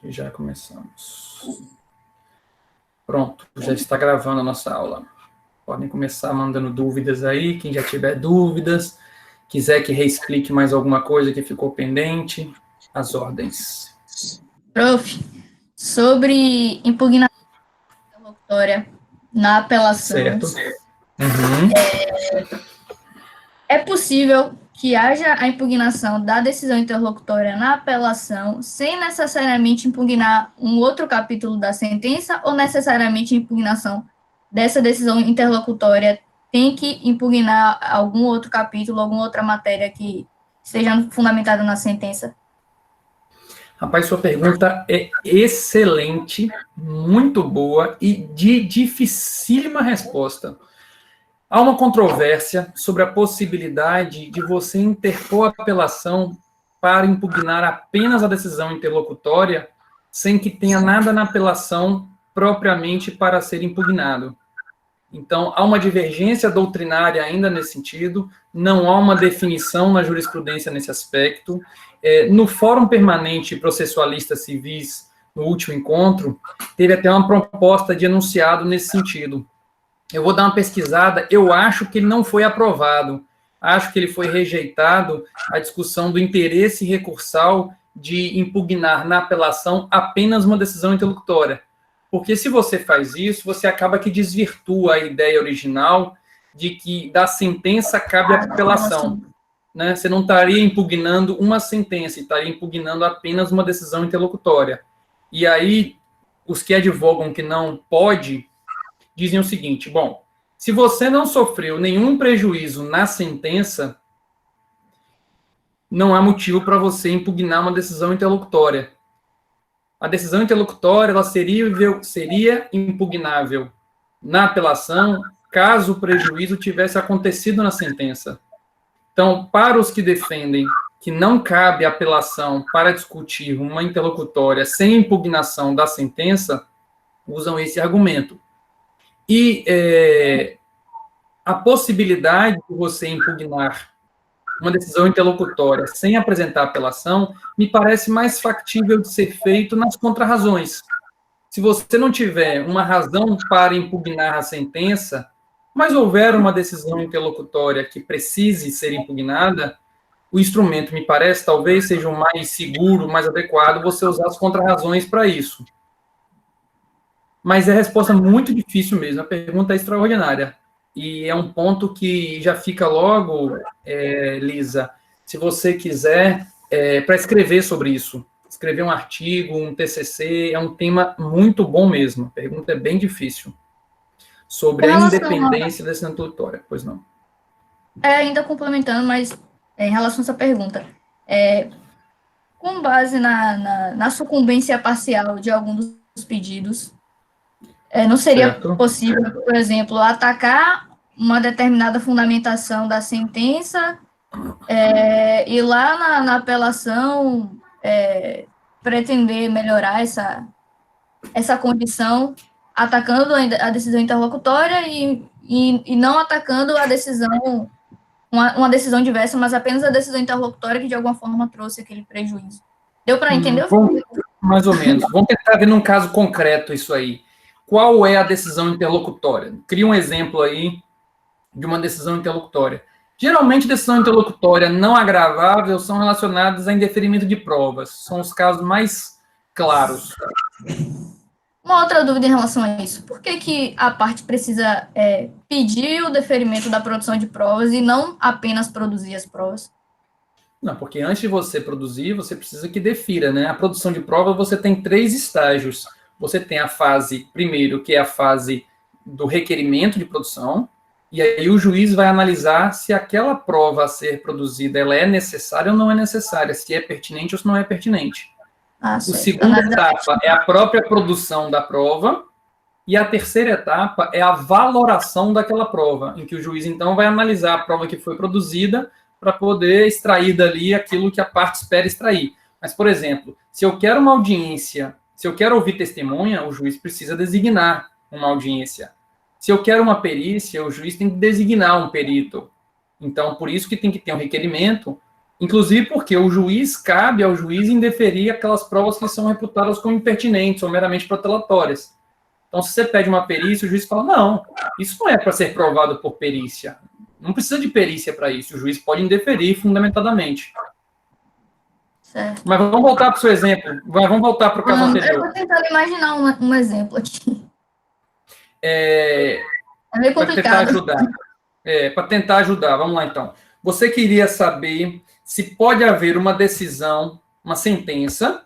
Já começamos. Pronto, já está gravando a nossa aula. Podem começar mandando dúvidas aí, quem já tiver dúvidas, quiser que reexplique mais alguma coisa que ficou pendente, as ordens. Prof, sobre impugnação interlocutória na apelação, Certo. Uhum. é possível que haja a impugnação da decisão interlocutória na apelação sem necessariamente impugnar um outro capítulo da sentença ou necessariamente a impugnação dessa decisão interlocutória tem que impugnar algum outro capítulo, alguma outra matéria que seja fundamentada na sentença? Rapaz, sua pergunta é excelente, muito boa e de dificílima resposta. Há uma controvérsia sobre a possibilidade de você interpor a apelação para impugnar apenas a decisão interlocutória, sem que tenha nada na apelação propriamente para ser impugnado. Então, há uma divergência doutrinária ainda nesse sentido, não há uma definição na jurisprudência nesse aspecto. No Fórum Permanente Processualistas Civis, no último encontro, teve até uma proposta de enunciado nesse sentido. Eu vou dar uma pesquisada, eu acho que ele não foi aprovado, acho que ele foi rejeitado a discussão do interesse recursal de impugnar na apelação apenas uma decisão interlocutória. Porque se você faz isso, você acaba que desvirtua a ideia original de que da sentença cabe a apelação. Né? Você não estaria impugnando uma sentença, estaria impugnando apenas uma decisão interlocutória. E aí, os que advogam que não pode, dizem o seguinte, bom, se você não sofreu nenhum prejuízo na sentença, não há motivo para você impugnar uma decisão interlocutória. A decisão interlocutória ela seria impugnável na apelação caso o prejuízo tivesse acontecido na sentença. Então, para os que defendem que não cabe apelação para discutir uma interlocutória sem impugnação da sentença, usam esse argumento. E a possibilidade de você impugnar uma decisão interlocutória sem apresentar apelação me parece mais factível de ser feito nas contrarrazões. Se você não tiver uma razão para impugnar a sentença, mas houver uma decisão interlocutória que precise ser impugnada, o instrumento, me parece, talvez seja o mais seguro, mais adequado, você usar as contrarrazões para isso. Mas é resposta muito difícil mesmo, a pergunta é extraordinária. E é um ponto que já fica logo, Lisa, se você quiser, para escrever sobre isso. Escrever um artigo, um TCC, é um tema muito bom mesmo. A pergunta é bem difícil. Sobre a independência dessa introdutória, pois não. Ainda complementando, mas em relação a essa pergunta, com base na sucumbência parcial de algum dos pedidos, não seria possível, por exemplo, atacar uma determinada fundamentação da sentença e lá na apelação pretender melhorar essa condição, atacando a decisão interlocutória e não atacando a decisão, uma decisão diversa, mas apenas a decisão interlocutória que de alguma forma trouxe aquele prejuízo. Deu para entender? Mais ou menos. Vamos tentar ver num caso concreto isso aí. Qual é a decisão interlocutória? Cria um exemplo aí de uma decisão interlocutória. Geralmente, decisão interlocutória não agravável são relacionadas a indeferimento de provas. São os casos mais claros. Uma outra dúvida em relação a isso. Por que a parte precisa pedir o deferimento da produção de provas e não apenas produzir as provas? Não, porque antes de você produzir, você precisa que defira, né? A produção de prova, você tem 3 estágios. Você tem a fase, primeiro, que é a fase do requerimento de produção, e aí o juiz vai analisar se aquela prova a ser produzida ela é necessária ou não é necessária, se é pertinente ou se não é pertinente. A segunda etapa é a própria produção da prova, e a terceira etapa é a valoração daquela prova, em que o juiz, então, vai analisar a prova que foi produzida para poder extrair dali aquilo que a parte espera extrair. Mas, por exemplo, se eu quero uma audiência, se eu quero ouvir testemunha, o juiz precisa designar uma audiência. Se eu quero uma perícia, o juiz tem que designar um perito. Então, por isso que tem que ter um requerimento Inclusive porque cabe ao juiz indeferir aquelas provas que são reputadas como impertinentes ou meramente protelatórias. Então, se você pede uma perícia, o juiz fala, não, isso não é para ser provado por perícia. Não precisa de perícia para isso. O juiz pode indeferir fundamentadamente. Certo. Mas vamos voltar para o seu exemplo. Vamos voltar para o caso anterior. Eu vou tentar imaginar um exemplo aqui. É meio complicado. Para tentar ajudar. Vamos lá, então. Você queria saber se pode haver uma decisão, uma sentença,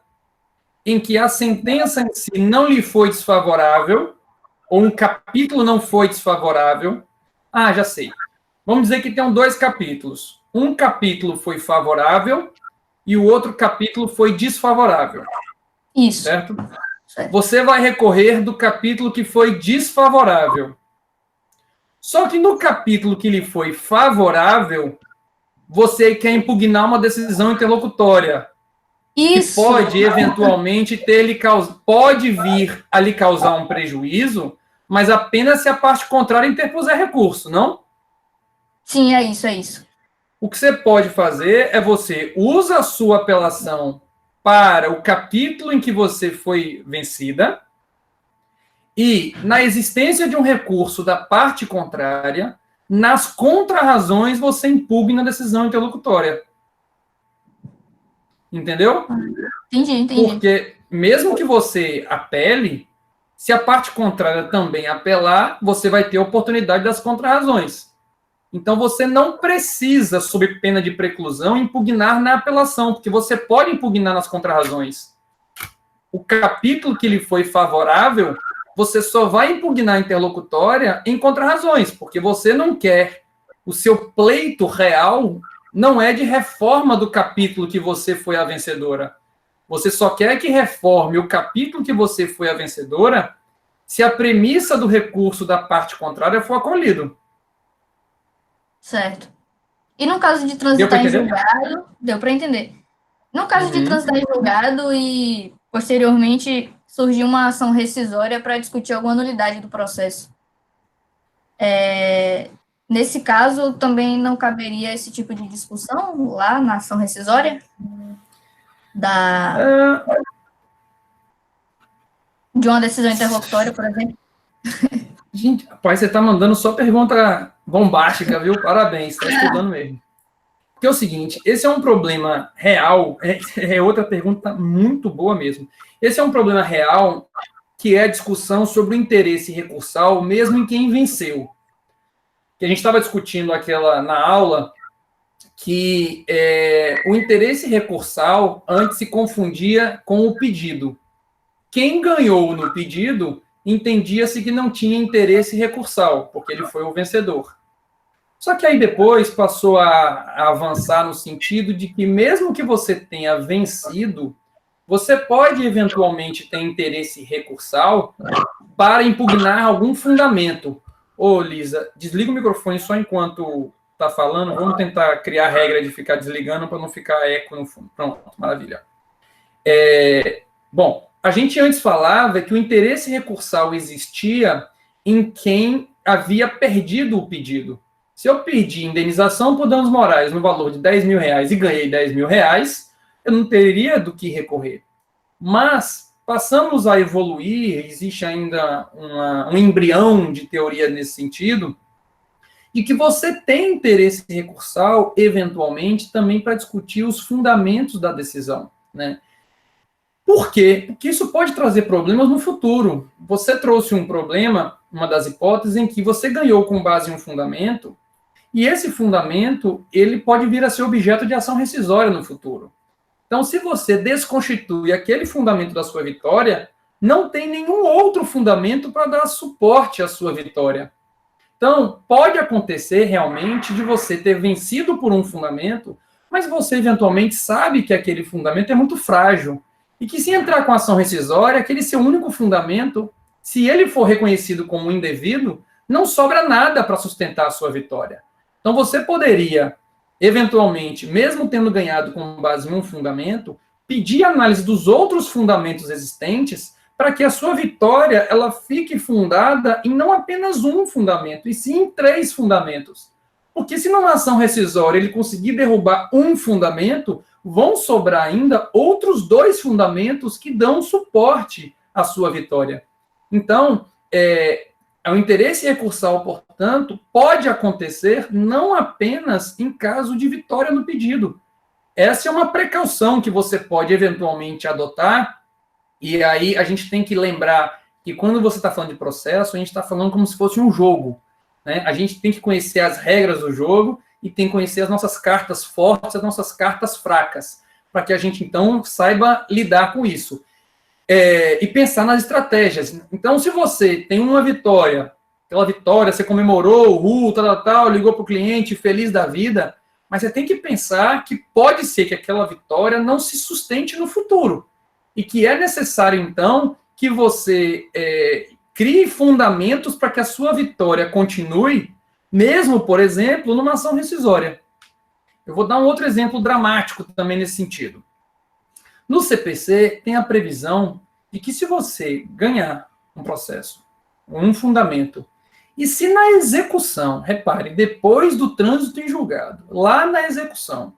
em que a sentença em si não lhe foi desfavorável, ou um capítulo não foi desfavorável. Ah, já sei. Vamos dizer que tem 2 capítulos. Um capítulo foi favorável e o outro capítulo foi desfavorável. Isso. Certo? Você vai recorrer do capítulo que foi desfavorável. Só que no capítulo que lhe foi favorável, você quer impugnar uma decisão interlocutória. Isso. Que pode, eventualmente, pode vir a lhe causar um prejuízo, mas apenas se a parte contrária interpuser recurso, não? Sim, é isso. O que você pode fazer é você usa a sua apelação para o capítulo em que você foi vencida e, na existência de um recurso da parte contrária, nas contrarrazões você impugna a decisão interlocutória. Entendeu? Entendi. Porque, mesmo que você apele, se a parte contrária também apelar, você vai ter a oportunidade das contrarrazões. Então, você não precisa, sob pena de preclusão, impugnar na apelação, porque você pode impugnar nas contrarrazões. O capítulo que lhe foi favorável, você só vai impugnar interlocutória em contrarrazões, porque você não quer. O seu pleito real não é de reforma do capítulo que você foi a vencedora. Você só quer que reforme o capítulo que você foi a vencedora se a premissa do recurso da parte contrária for acolhido. Certo. E no caso de transitar em julgado, deu para entender. No caso de transitar em julgado e, posteriormente, surgir uma ação rescisória para discutir alguma nulidade do processo. Nesse caso, também não caberia esse tipo de discussão lá na ação rescisória? De uma decisão interlocutória, por exemplo? Gente, rapaz, você está mandando só pergunta bombástica, viu? Parabéns, está estudando mesmo. Porque é o seguinte, esse é um problema real, é outra pergunta muito boa mesmo. Esse é um problema real que é a discussão sobre o interesse recursal, mesmo em quem venceu. Que a gente estava discutindo na aula que o interesse recursal antes se confundia com o pedido. Quem ganhou no pedido entendia-se que não tinha interesse recursal, porque ele foi o vencedor. Só que aí depois passou a avançar no sentido de que mesmo que você tenha vencido, você pode eventualmente ter interesse recursal para impugnar algum fundamento. Ô, Lisa, desliga o microfone só enquanto está falando. Vamos tentar criar a regra de ficar desligando para não ficar eco no fundo. Pronto, maravilha. Bom, a gente antes falava que o interesse recursal existia em quem havia perdido o pedido. Se eu pedi indenização por danos morais no valor de R$10.000 e ganhei R$10.000, eu não teria do que recorrer. Mas passamos a evoluir, existe ainda um embrião de teoria nesse sentido, de que você tem interesse recursal, eventualmente, também para discutir os fundamentos da decisão, né? Por quê? Porque isso pode trazer problemas no futuro. Você trouxe um problema, uma das hipóteses, em que você ganhou com base em um fundamento, e esse fundamento ele pode vir a ser objeto de ação rescisória no futuro. Então, se você desconstitui aquele fundamento da sua vitória, não tem nenhum outro fundamento para dar suporte à sua vitória. Então, pode acontecer realmente de você ter vencido por um fundamento, mas você eventualmente sabe que aquele fundamento é muito frágil. E que se entrar com ação rescisória, aquele seu único fundamento, se ele for reconhecido como indevido, não sobra nada para sustentar a sua vitória. Então você poderia, eventualmente, mesmo tendo ganhado com base em um fundamento, pedir análise dos outros fundamentos existentes para que a sua vitória ela fique fundada em não apenas um fundamento, e sim em 3 fundamentos. Porque se numa ação rescisória ele conseguir derrubar um fundamento, vão sobrar ainda outros 2 fundamentos que dão suporte à sua vitória. Então, o interesse recursal, portanto, pode acontecer não apenas em caso de vitória no pedido. Essa é uma precaução que você pode eventualmente adotar, e aí a gente tem que lembrar que quando você está falando de processo, a gente está falando como se fosse um jogo, né? A gente tem que conhecer as regras do jogo e tem que conhecer as nossas cartas fortes, as nossas cartas fracas, para que a gente, então, saiba lidar com isso. E pensar nas estratégias. Então, se você tem uma vitória, aquela vitória, você comemorou, tal, ligou para o cliente, feliz da vida, mas você tem que pensar que pode ser que aquela vitória não se sustente no futuro. E que é necessário, então, que você crie fundamentos para que a sua vitória continue, mesmo, por exemplo, numa ação rescisória. Eu vou dar um outro exemplo dramático também nesse sentido. No CPC, tem a previsão de que se você ganhar um processo, um fundamento, e se na execução, repare, depois do trânsito em julgado, lá na execução,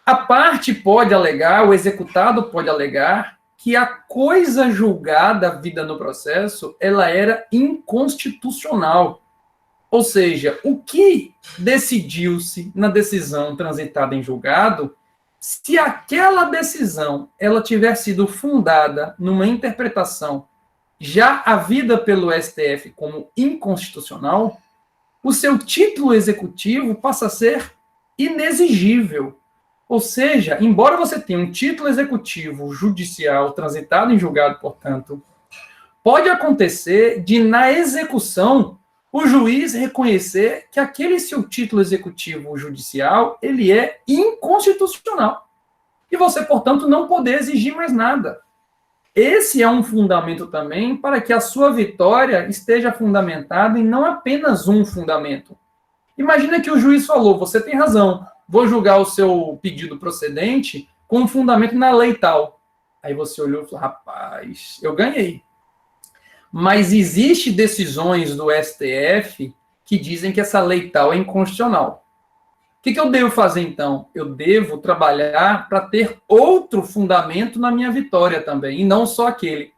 a parte pode alegar, o executado pode alegar, que a coisa julgada, vida no processo, ela era inconstitucional. Ou seja, o que decidiu-se na decisão transitada em julgado, se aquela decisão ela tiver sido fundada numa interpretação já havida pelo STF como inconstitucional, o seu título executivo passa a ser inexigível. Ou seja, embora você tenha um título executivo judicial transitado em julgado, portanto, pode acontecer de, na execução, o juiz reconhecer que aquele seu título executivo judicial, ele é inconstitucional. E você, portanto, não poder exigir mais nada. Esse é um fundamento também para que a sua vitória esteja fundamentada em não apenas um fundamento. Imagina que o juiz falou, você tem razão, vou julgar o seu pedido procedente com um fundamento na lei tal. Aí você olhou e falou, rapaz, eu ganhei. Mas existem decisões do STF que dizem que essa lei tal é inconstitucional. O que eu devo fazer, então? Eu devo trabalhar para ter outro fundamento na minha vitória também, e não só aquele.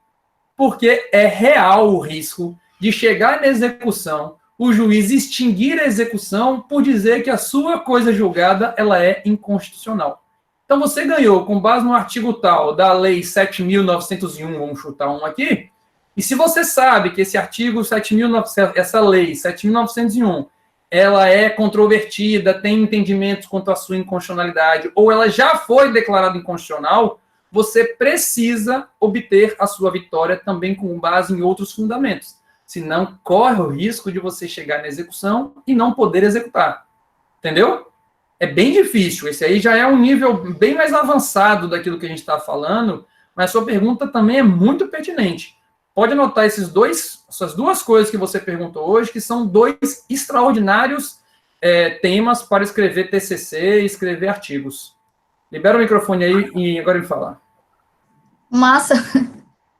Porque é real o risco de chegar na execução, o juiz extinguir a execução por dizer que a sua coisa julgada ela é inconstitucional. Então, você ganhou com base no artigo tal da Lei 7.901, vamos chutar um aqui, e se você sabe que esse artigo 7.900, essa lei 7.901, ela é controvertida, tem entendimentos quanto à sua inconstitucionalidade, ou ela já foi declarada inconstitucional, você precisa obter a sua vitória também com base em outros fundamentos. Senão, corre o risco de você chegar na execução e não poder executar. Entendeu? É bem difícil. Esse aí já é um nível bem mais avançado daquilo que a gente está falando, mas sua pergunta também é muito pertinente. Pode anotar essas duas coisas que você perguntou hoje, que são 2 extraordinários temas para escrever TCC e escrever artigos. Libera o microfone aí e agora me falar. Massa.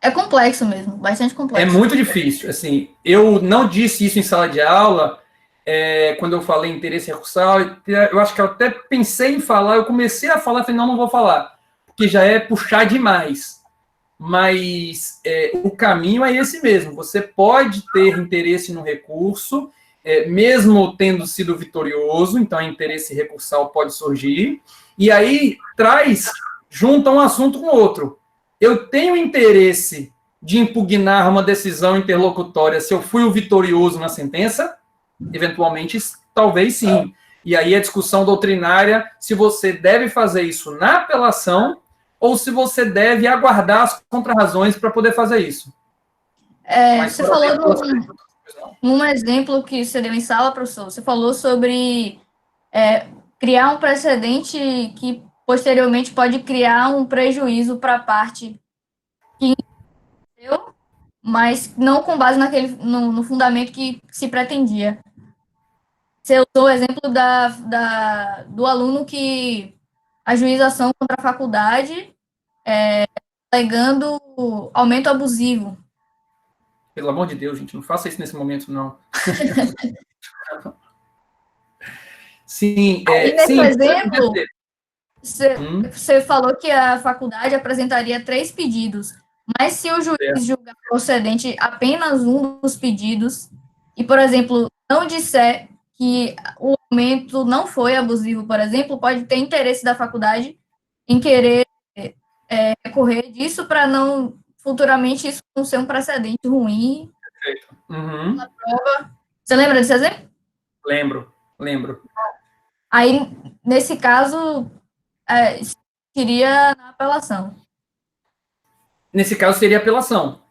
É complexo mesmo, bastante complexo. É muito difícil. Assim, eu não disse isso em sala de aula, quando eu falei interesse recursal. Eu acho que eu até pensei em falar, eu comecei a falar, falei, não vou falar, porque já é puxar demais. Mas o caminho é esse mesmo. Você pode ter interesse no recurso, mesmo tendo sido vitorioso, então interesse recursal pode surgir, e aí junta um assunto com outro. Eu tenho interesse de impugnar uma decisão interlocutória se eu fui o vitorioso na sentença? Eventualmente, talvez sim. E aí a discussão doutrinária, se você deve fazer isso na apelação ou se você deve aguardar as contrarrazões para poder fazer isso. Você falou num exemplo que você deu em sala, professor, você falou sobre criar um precedente que posteriormente pode criar um prejuízo para a parte que entendeu, mas não com base no fundamento que se pretendia. Você usou o exemplo do aluno que ajuiza ação contra a faculdade alegando aumento abusivo. Pelo amor de Deus, gente, não faça isso nesse momento, não. Sim, Nesse sim, exemplo, você falou que a faculdade apresentaria 3 pedidos, mas se o juiz julgar procedente apenas um dos pedidos, e, por exemplo, não disser que o aumento não foi abusivo, por exemplo, pode ter interesse da faculdade em querer recorrer disso para não, futuramente, isso não ser um precedente ruim. Perfeito. Uhum. Prova. Você lembra desse exemplo? Lembro. Aí, nesse caso, seria na apelação. Nesse caso, seria apelação.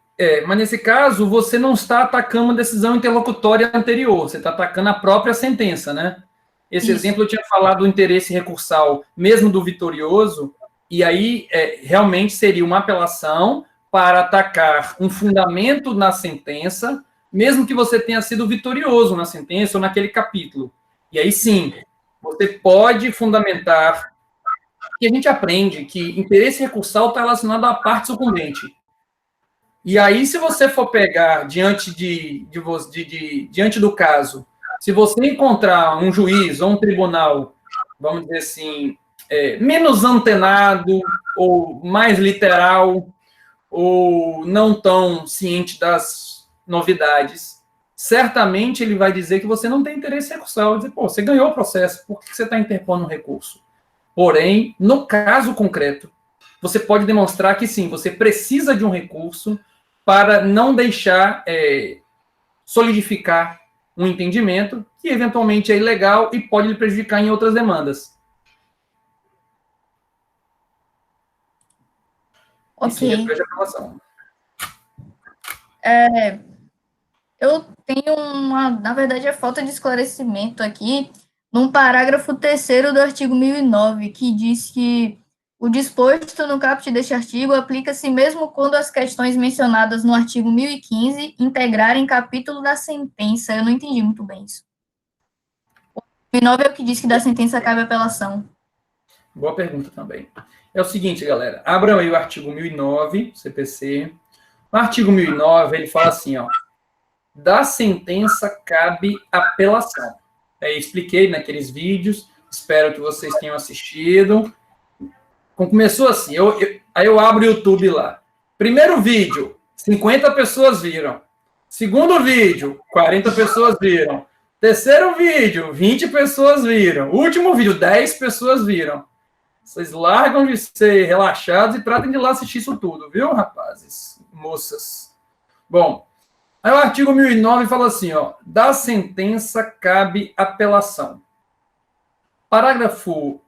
Mas nesse caso, você não está atacando uma decisão interlocutória anterior, você está atacando a própria sentença, né? Esse exemplo eu tinha falado do interesse recursal, mesmo do vitorioso, e aí realmente seria uma apelação para atacar um fundamento na sentença, mesmo que você tenha sido vitorioso na sentença ou naquele capítulo. E aí sim, você pode fundamentar. E a gente aprende que interesse recursal está relacionado à parte sucumbente. E aí, se você for pegar diante diante do caso, se você encontrar um juiz ou um tribunal, vamos dizer assim, menos antenado ou mais literal ou não tão ciente das novidades, certamente ele vai dizer que você não tem interesse recursal. Vai dizer, pô, você ganhou o processo, por que você está interpondo um recurso? Porém, no caso concreto, você pode demonstrar que sim, você precisa de um recurso para não deixar solidificar um entendimento que eventualmente é ilegal e pode lhe prejudicar em outras demandas. Ok. E sim, é pré-aprovação. Eu tenho na verdade, a falta de esclarecimento aqui, num parágrafo 3º do artigo 1009, que diz que o disposto no caput deste artigo aplica-se mesmo quando as questões mencionadas no artigo 1015 integrarem capítulo da sentença. Eu não entendi muito bem isso. O 1009 é o que diz que da sentença cabe apelação. Boa pergunta também. É o seguinte, galera, abram aí o artigo 1009, CPC. No artigo 1009, ele fala assim, ó, da sentença cabe apelação. Aí expliquei naqueles vídeos, espero que vocês tenham assistido. Começou assim, aí eu abro o YouTube lá. Primeiro vídeo, 50 pessoas viram. Segundo vídeo, 40 pessoas viram. Terceiro vídeo, 20 pessoas viram. Último vídeo, 10 pessoas viram. Vocês largam de ser relaxados e tratem de ir lá assistir isso tudo, viu, rapazes, moças? Bom, aí o artigo 1009 fala assim, ó, da sentença cabe apelação. Parágrafo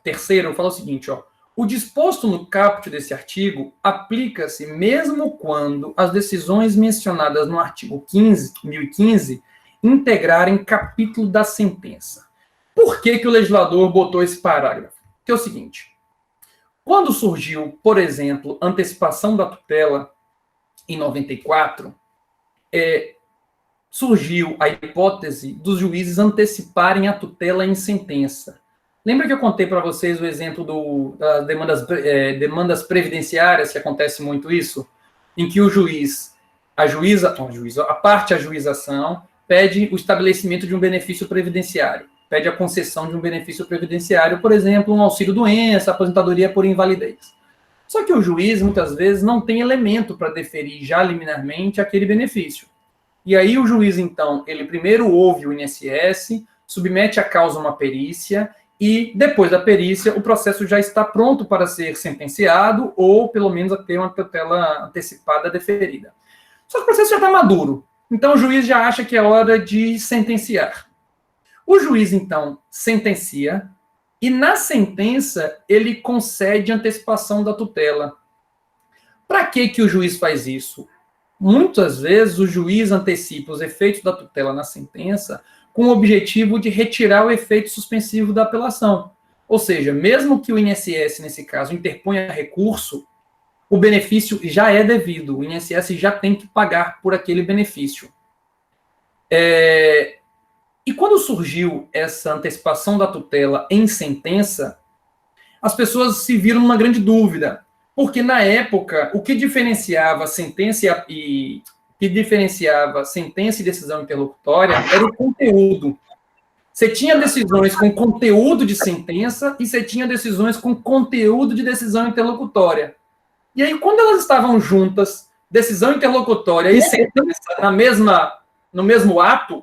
3º fala o seguinte, ó, o disposto no caput desse artigo aplica-se mesmo quando as decisões mencionadas no artigo 1015 integrarem capítulo da sentença. Por que o legislador botou esse parágrafo? Que é o seguinte, quando surgiu, por exemplo, antecipação da tutela em 94, surgiu a hipótese dos juízes anteciparem a tutela em sentença. Lembra que eu contei para vocês o exemplo das demandas previdenciárias, que acontece muito isso? Em que o juiz, a parte ajuização, pede o estabelecimento de um benefício previdenciário, pede a concessão de um benefício previdenciário, por exemplo, um auxílio-doença, aposentadoria por invalidez. Só que o juiz, muitas vezes, não tem elemento para deferir já liminarmente aquele benefício. E aí o juiz, então, ele primeiro ouve o INSS, submete a causa a uma perícia, e depois da perícia, o processo já está pronto para ser sentenciado, ou pelo menos a ter uma tutela antecipada deferida. Só que o processo já está maduro. Então o juiz já acha que é hora de sentenciar. O juiz, então, sentencia, e na sentença ele concede antecipação da tutela. Para que o juiz faz isso? Muitas vezes o juiz antecipa os efeitos da tutela na sentença com o objetivo de retirar o efeito suspensivo da apelação. Ou seja, mesmo que o INSS, nesse caso, interponha recurso, o benefício já é devido, o INSS já tem que pagar por aquele benefício. E quando surgiu essa antecipação da tutela em sentença, as pessoas se viram numa grande dúvida, porque na época o que diferenciava sentença e decisão interlocutória era o conteúdo. Você tinha decisões com conteúdo de sentença e você tinha decisões com conteúdo de decisão interlocutória. E aí, quando elas estavam juntas, decisão interlocutória e sentença no mesmo ato,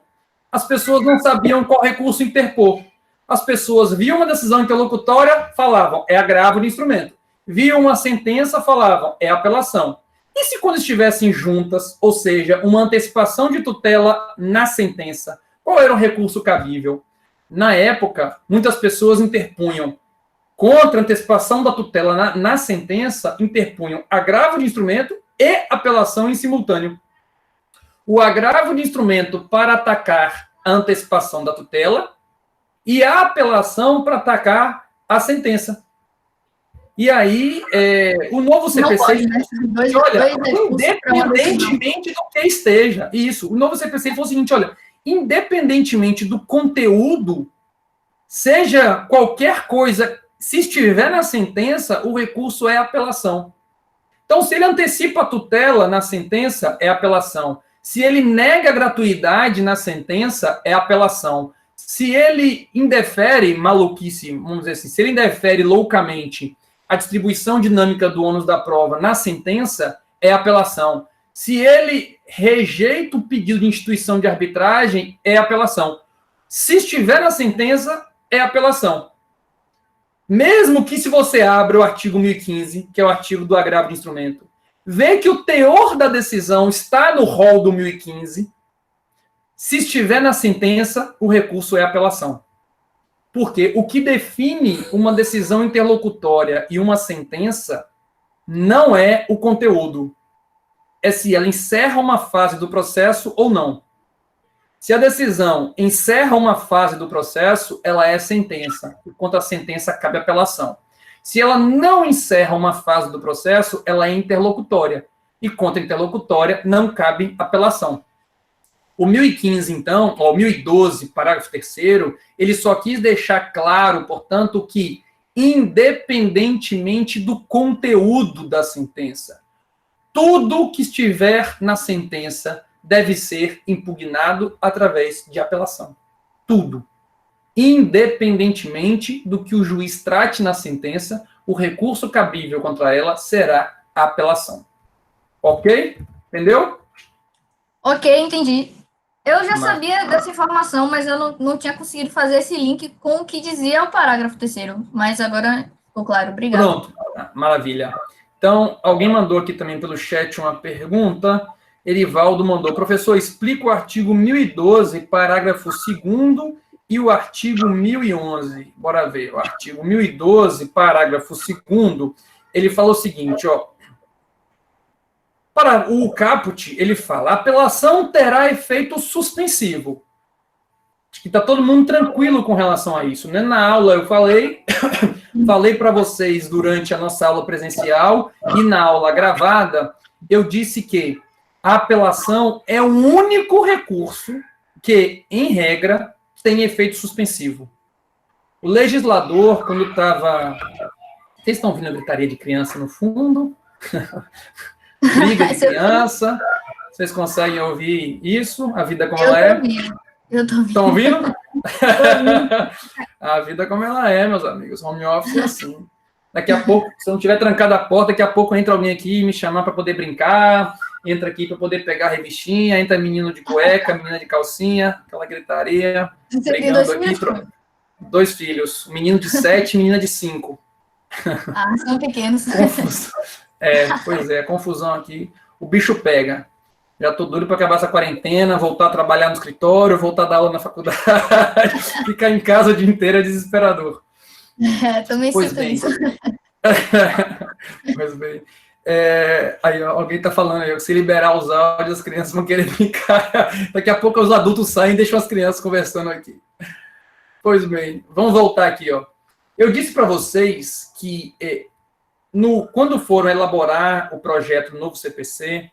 as pessoas não sabiam qual recurso interpor. As pessoas viam uma decisão interlocutória, falavam, é agravo de instrumento. Viam uma sentença, falavam, é apelação. E se quando estivessem juntas, ou seja, uma antecipação de tutela na sentença, qual era o recurso cabível? Na época, muitas pessoas interpunham contra a antecipação da tutela na sentença, interpunham agravo de instrumento e apelação em simultâneo. O agravo de instrumento para atacar a antecipação da tutela e a apelação para atacar a sentença. E aí, o novo CPC... Não pode, né? Olha, independentemente do que esteja, isso, o novo CPC foi o seguinte, olha, independentemente do conteúdo, seja qualquer coisa, se estiver na sentença, o recurso é apelação. Então, se ele antecipa a tutela na sentença, é apelação. Se ele nega a gratuidade na sentença, é apelação. Se ele indefere, maluquice, vamos dizer assim, se ele indefere loucamente a distribuição dinâmica do ônus da prova na sentença, é apelação. Se ele rejeita o pedido de instituição de arbitragem, é apelação. Se estiver na sentença, é apelação. Mesmo que se você abre o artigo 1015, que é o artigo do agravo de instrumento, vê que o teor da decisão está no rol do 1015, se estiver na sentença, o recurso é apelação. Porque o que define uma decisão interlocutória e uma sentença não é o conteúdo. É se ela encerra uma fase do processo ou não. Se a decisão encerra uma fase do processo, ela é sentença. Enquanto a sentença, cabe apelação. Se ela não encerra uma fase do processo, ela é interlocutória. E contra interlocutória, não cabe apelação. O 1015, então, ou 1012, parágrafo 3º, ele só quis deixar claro, portanto, que, independentemente do conteúdo da sentença, tudo que estiver na sentença deve ser impugnado através de apelação. Tudo. Independentemente do que o juiz trate na sentença, o recurso cabível contra ela será a apelação. Ok? Entendeu? Ok, entendi. Eu já sabia dessa informação, mas eu não tinha conseguido fazer esse link com o que dizia o parágrafo 3º. Mas agora ficou claro. Obrigado. Pronto. Maravilha. Então, alguém mandou aqui também pelo chat uma pergunta. Erivaldo mandou, professor, explica o artigo 1012, parágrafo 2º e o artigo 1011. Bora ver. O artigo 1012, parágrafo 2º, ele fala o seguinte, ó. Para o caput, ele fala, a apelação terá efeito suspensivo. Acho que está todo mundo tranquilo com relação a isso, né? Na aula eu falei para vocês durante a nossa aula presencial e na aula gravada, eu disse que a apelação é o único recurso que, em regra, tem efeito suspensivo. O legislador, quando estava... Vocês estão ouvindo a gritaria de criança no fundo? Briga de criança. Vocês conseguem ouvir isso? A vida como ela é? Eu tô ouvindo. Estão ouvindo? A vida como ela é, meus amigos. Home office é assim. Daqui a pouco, se eu não tiver trancado a porta, daqui a pouco entra alguém aqui e me chamar para poder brincar, entra aqui para poder pegar a revistinha, entra menino de cueca, menina de calcinha, aquela gritaria. Você tem dois filhos? 2 filhos. Um menino de 7 e menina de 5. Ah, são pequenos. Confusão. Pois é, confusão aqui. O bicho pega. Já tô doido para acabar essa quarentena, voltar a trabalhar no escritório, voltar a dar aula na faculdade, ficar em casa o dia inteiro é desesperador. Também sinto isso. Pois bem. Aí alguém está falando aí, se liberar os áudios, as crianças vão querer brincar. Daqui a pouco os adultos saem e deixam as crianças conversando aqui. Pois bem, vamos voltar aqui, ó. Eu disse para vocês que quando foram elaborar o projeto do novo CPC,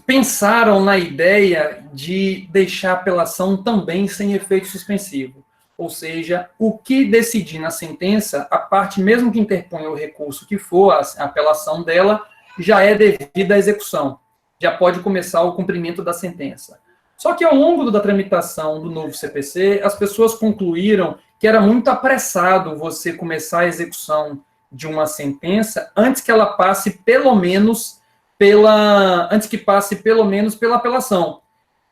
pensaram na ideia de deixar a apelação também sem efeito suspensivo. Ou seja, o que decidir na sentença, a parte, mesmo que interponha o recurso que for, a apelação dela, já é devida à execução. Já pode começar o cumprimento da sentença. Só que ao longo da tramitação do novo CPC, as pessoas concluíram que era muito apressado você começar a execução de uma sentença antes que ela passe pelo menos pela apelação.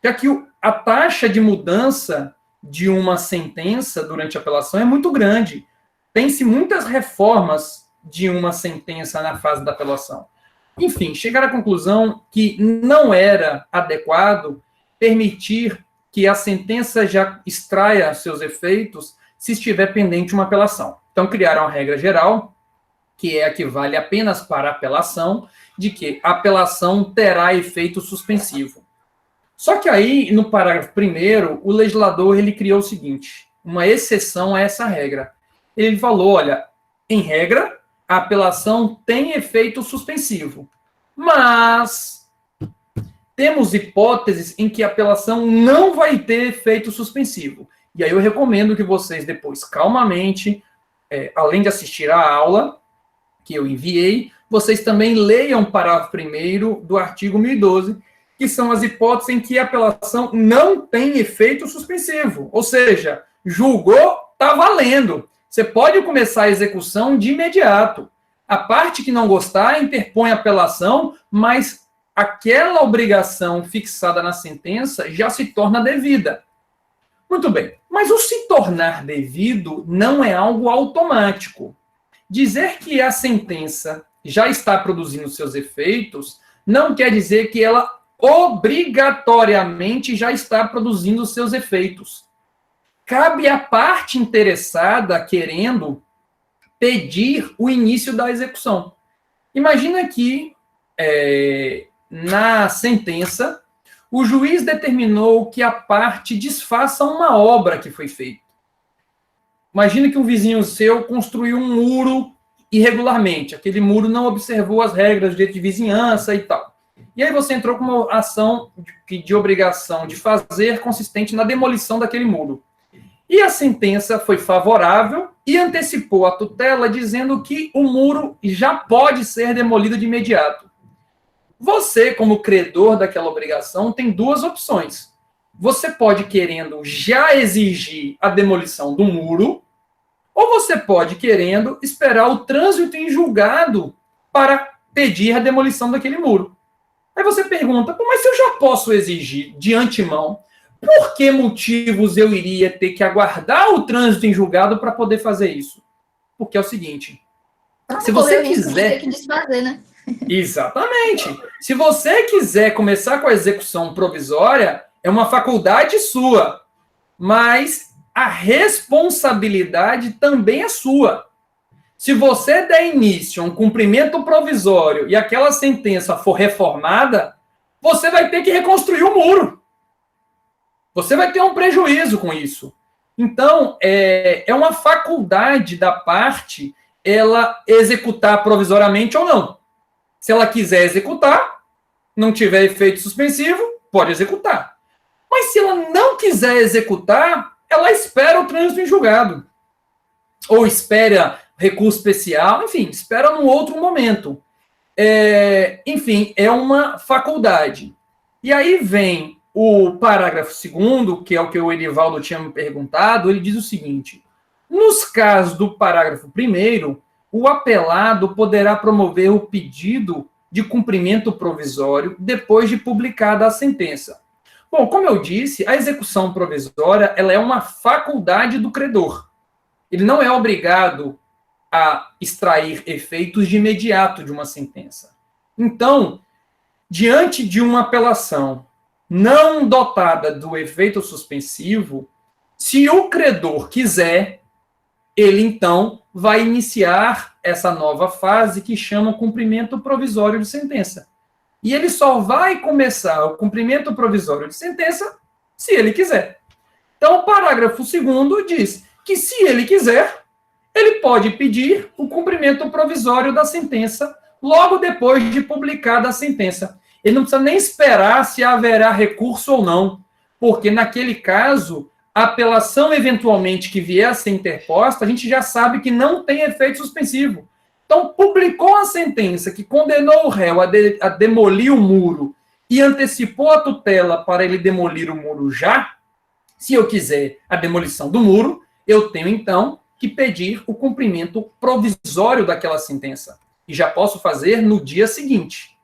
Já que a taxa de mudança de uma sentença durante a apelação é muito grande. Tem-se muitas reformas de uma sentença na fase da apelação. Enfim, chegaram à conclusão que não era adequado permitir que a sentença já extraia seus efeitos se estiver pendente uma apelação. Então, criaram a regra geral, que é a que vale apenas para a apelação, de que a apelação terá efeito suspensivo. Só que aí, no parágrafo 1º, o legislador ele criou o seguinte, uma exceção a essa regra. Ele falou, olha, em regra, a apelação tem efeito suspensivo, mas temos hipóteses em que a apelação não vai ter efeito suspensivo. E aí eu recomendo que vocês depois, calmamente, além de assistir à aula que eu enviei, vocês também leiam o parágrafo 1º do artigo 1012, que são as hipóteses em que a apelação não tem efeito suspensivo. Ou seja, julgou, está valendo. Você pode começar a execução de imediato. A parte que não gostar, interpõe a apelação, mas aquela obrigação fixada na sentença já se torna devida. Muito bem, mas o se tornar devido não é algo automático. Dizer que a sentença já está produzindo seus efeitos não quer dizer que ela obrigatoriamente já está produzindo seus efeitos. Cabe à parte interessada querendo pedir o início da execução. Imagina que, na sentença, o juiz determinou que a parte desfaça uma obra que foi feita. Imagina que um vizinho seu construiu um muro irregularmente. Aquele muro não observou as regras de vizinhança e tal. E aí você entrou com uma ação de obrigação de fazer consistente na demolição daquele muro. E a sentença foi favorável e antecipou a tutela dizendo que o muro já pode ser demolido de imediato. Você, como credor daquela obrigação, tem duas opções. Você pode, querendo, já exigir a demolição do muro, ou você pode, querendo, esperar o trânsito em julgado para pedir a demolição daquele muro. Aí você pergunta, mas se eu já posso exigir de antemão, por que motivos eu iria ter que aguardar o trânsito em julgado para poder fazer isso? Porque é o seguinte, se você quiser... Tem que desfazer, né? Exatamente. Se você quiser começar com a execução provisória, é uma faculdade sua, mas a responsabilidade também é sua. Se você der início a um cumprimento provisório e aquela sentença for reformada, você vai ter que reconstruir o muro. Você vai ter um prejuízo com isso. Então, é uma faculdade da parte ela executar provisoriamente ou não. Se ela quiser executar, não tiver efeito suspensivo, pode executar. Mas se ela não quiser executar, ela espera o trânsito em julgado. Ou espera recurso especial, enfim, espera num outro momento. Enfim, é uma faculdade. E aí vem o parágrafo 2º, que é o que o Edivaldo tinha me perguntado, ele diz o seguinte: nos casos do parágrafo 1º, o apelado poderá promover o pedido de cumprimento provisório depois de publicada a sentença. Bom, como eu disse, a execução provisória ela é uma faculdade do credor. Ele não é obrigado a extrair efeitos de imediato de uma sentença. Então, diante de uma apelação não dotada do efeito suspensivo, se o credor quiser, ele então vai iniciar essa nova fase que chama cumprimento provisório de sentença. E ele só vai começar o cumprimento provisório de sentença se ele quiser. Então, o parágrafo 2º diz que, se ele quiser, ele pode pedir o cumprimento provisório da sentença logo depois de publicada a sentença. Ele não precisa nem esperar se haverá recurso ou não, porque, naquele caso, a apelação eventualmente que vier a ser interposta, a gente já sabe que não tem efeito suspensivo. Então, publicou a sentença que condenou o réu a demolir o muro e antecipou a tutela para ele demolir o muro já, se eu quiser a demolição do muro, eu tenho, então, que pedir o cumprimento provisório daquela sentença. E já posso fazer no dia seguinte.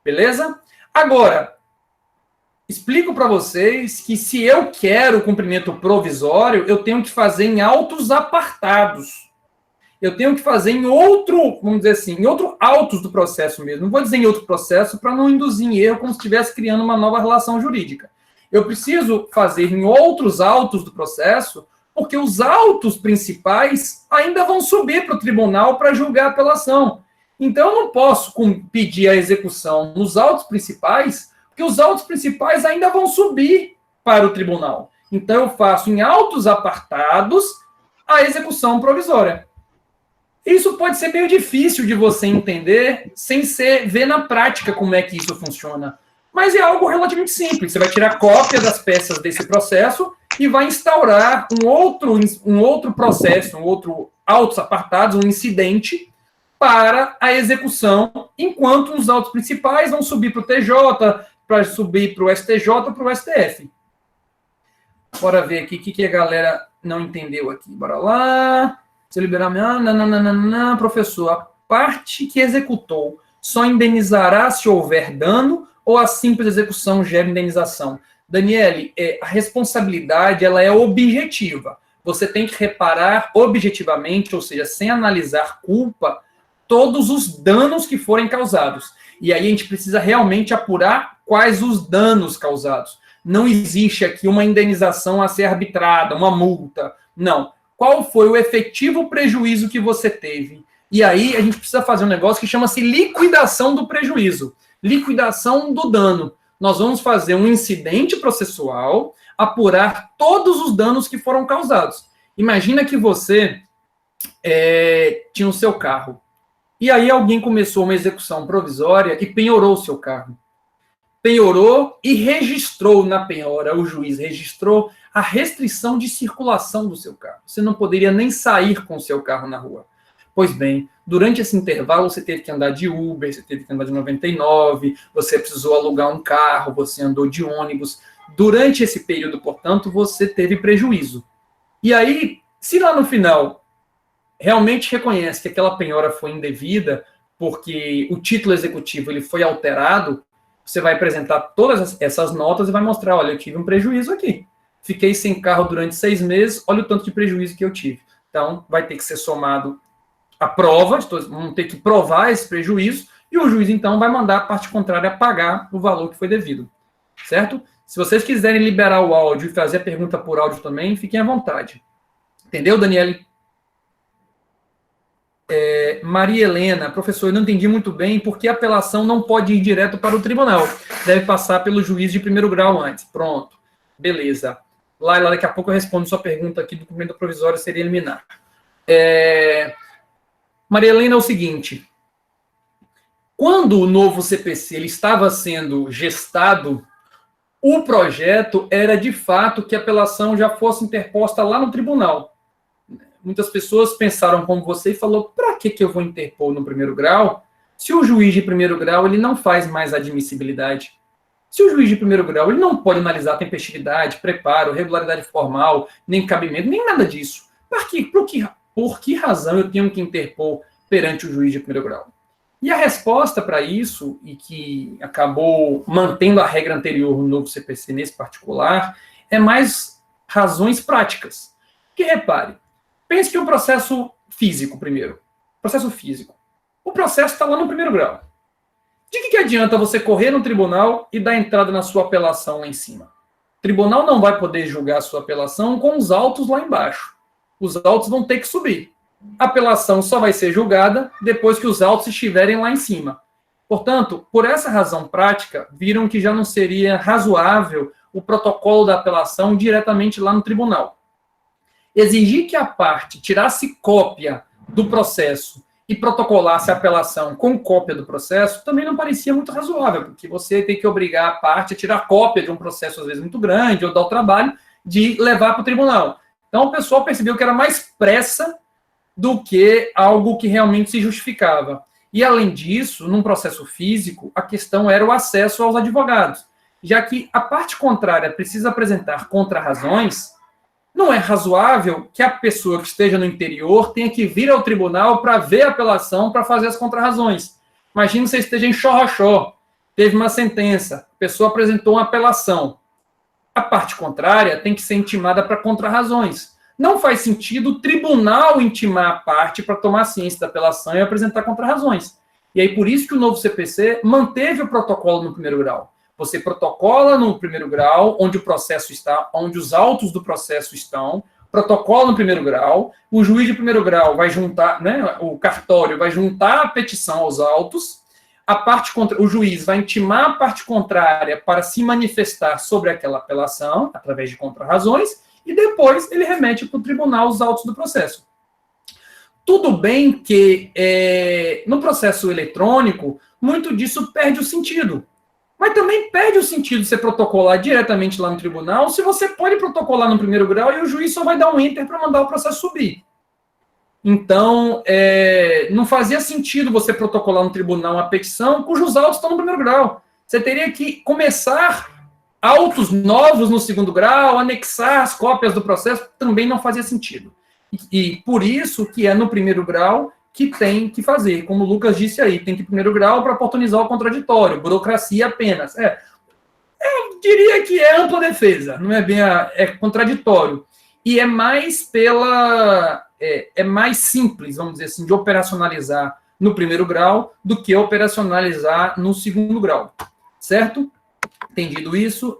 Beleza? Agora, explico para vocês que se eu quero o cumprimento provisório, eu tenho que fazer em autos apartados. Eu tenho que fazer em outro, vamos dizer assim, em outro autos do processo mesmo. Não vou dizer em outro processo para não induzir em erro como se estivesse criando uma nova relação jurídica. Eu preciso fazer em outros autos do processo, porque os autos principais ainda vão subir para o tribunal para julgar a apelação. Então, eu não posso pedir a execução nos autos principais, porque os autos principais ainda vão subir para o tribunal. Então, eu faço em autos apartados a execução provisória. Isso pode ser meio difícil de você entender sem ver na prática como é que isso funciona. Mas é algo relativamente simples. Você vai tirar cópia das peças desse processo e vai instaurar um outro processo, um outro autos apartados, um incidente para a execução, enquanto os autos principais vão subir para o TJ, para subir para o STJ, para o STF. Bora ver aqui o que a galera não entendeu aqui. Bora lá. Se eu liberar minha... Professor, a parte que executou só indenizará se houver dano ou a simples execução gera indenização? Daniele, a responsabilidade ela é objetiva. Você tem que reparar objetivamente, ou seja, sem analisar culpa, todos os danos que forem causados. E aí a gente precisa realmente apurar quais os danos causados. Não existe aqui uma indenização a ser arbitrada, uma multa. Não. Qual foi o efetivo prejuízo que você teve? E aí a gente precisa fazer um negócio que chama-se liquidação do prejuízo. Liquidação do dano. Nós vamos fazer um incidente processual, apurar todos os danos que foram causados. Imagina que você tinha o seu carro. E aí alguém começou uma execução provisória e penhorou o seu carro. Penhorou e registrou na penhora, o juiz registrou a restrição de circulação do seu carro. Você não poderia nem sair com o seu carro na rua. Pois bem, durante esse intervalo você teve que andar de Uber, você teve que andar de 99, você precisou alugar um carro, você andou de ônibus. Durante esse período, portanto, você teve prejuízo. E aí, se lá no final realmente reconhece que aquela penhora foi indevida, porque o título executivo ele foi alterado, você vai apresentar todas essas notas e vai mostrar, olha, eu tive um prejuízo aqui. Fiquei sem carro durante 6 meses, olha o tanto de prejuízo que eu tive. Então, vai ter que ser somado a prova, vão ter que provar esse prejuízo, e o juiz, então, vai mandar a parte contrária pagar o valor que foi devido. Certo? Se vocês quiserem liberar o áudio e fazer a pergunta por áudio também, fiquem à vontade. Entendeu, Daniele? Maria Helena, professor, eu não entendi muito bem porque a apelação não pode ir direto para o tribunal. Deve passar pelo juiz de primeiro grau antes. Pronto. Beleza. Laila, daqui a pouco eu respondo sua pergunta aqui do documento provisório seria eliminar. Maria Helena, é o seguinte. Quando o novo CPC ele estava sendo gestado, o projeto era, de fato, que a apelação já fosse interposta lá no tribunal. Muitas pessoas pensaram como você e falou, para que eu vou interpor no primeiro grau se o juiz de primeiro grau ele não faz mais admissibilidade? Se o juiz de primeiro grau ele não pode analisar tempestividade, preparo, regularidade formal, nem cabimento, nem nada disso. Por que razão eu tenho que interpor perante o juiz de primeiro grau? E a resposta para isso, e que acabou mantendo a regra anterior no novo CPC nesse particular, é mais razões práticas. Que repare, pense que um processo físico primeiro. Processo físico. O processo está lá no primeiro grau. De que adianta você correr no tribunal e dar entrada na sua apelação lá em cima? O tribunal não vai poder julgar a sua apelação com os autos lá embaixo. Os autos vão ter que subir. A apelação só vai ser julgada depois que os autos estiverem lá em cima. Portanto, por essa razão prática, viram que já não seria razoável o protocolo da apelação diretamente lá no tribunal. Exigir que a parte tirasse cópia do processo e protocolasse a apelação com cópia do processo também não parecia muito razoável, porque você tem que obrigar a parte a tirar cópia de um processo, às vezes, muito grande, ou dar o trabalho de levar para o tribunal. Então, o pessoal percebeu que era mais pressa do que algo que realmente se justificava. E, além disso, num processo físico, a questão era o acesso aos advogados, já que a parte contrária precisa apresentar contrarrazões. Não é razoável que a pessoa que esteja no interior tenha que vir ao tribunal para ver a apelação, para fazer as contrarrazões. Imagina que você esteja em Xorroxó, teve uma sentença, a pessoa apresentou uma apelação. A parte contrária tem que ser intimada para contrarrazões. Não faz sentido o tribunal intimar a parte para tomar ciência da apelação e apresentar contrarrazões. E aí, por isso que o novo CPC manteve o protocolo no primeiro grau. Você protocola no primeiro grau, onde o processo está, onde os autos do processo estão, protocola no primeiro grau, o juiz de primeiro grau vai juntar, né, o cartório vai juntar a petição aos autos, o juiz vai intimar a parte contrária para se manifestar sobre aquela apelação, através de contrarrazões, e depois ele remete para o tribunal os autos do processo. Tudo bem que no processo eletrônico, muito disso perde o sentido. Mas também perde o sentido de você protocolar diretamente lá no tribunal, se você pode protocolar no primeiro grau e o juiz só vai dar um enter para mandar o processo subir. Então, não fazia sentido você protocolar no tribunal uma petição cujos autos estão no primeiro grau. Você teria que começar autos novos no segundo grau, anexar as cópias do processo, também não fazia sentido. E por isso que é no primeiro grau que tem que fazer, como o Lucas disse aí, tem que ir primeiro grau para oportunizar o contraditório, burocracia apenas. Eu diria que é ampla defesa, não é bem é contraditório. E é mais é mais simples, vamos dizer assim, de operacionalizar no primeiro grau do que operacionalizar no segundo grau. Certo? Entendido isso,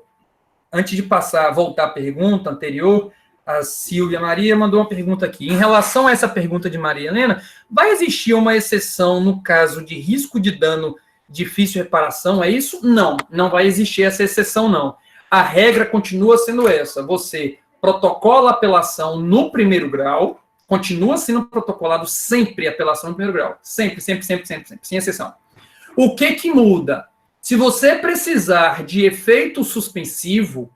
antes de voltar à pergunta anterior, a Silvia Maria mandou uma pergunta aqui. Em relação a essa pergunta de Maria Helena, vai existir uma exceção no caso de risco de dano difícil reparação? É isso? Não, não vai existir essa exceção, não. A regra continua sendo essa. Você protocola a apelação no primeiro grau, continua sendo protocolado sempre a apelação no primeiro grau. Sempre, sempre, sempre, sempre, sempre, sem exceção. O que muda? Se você precisar de efeito suspensivo,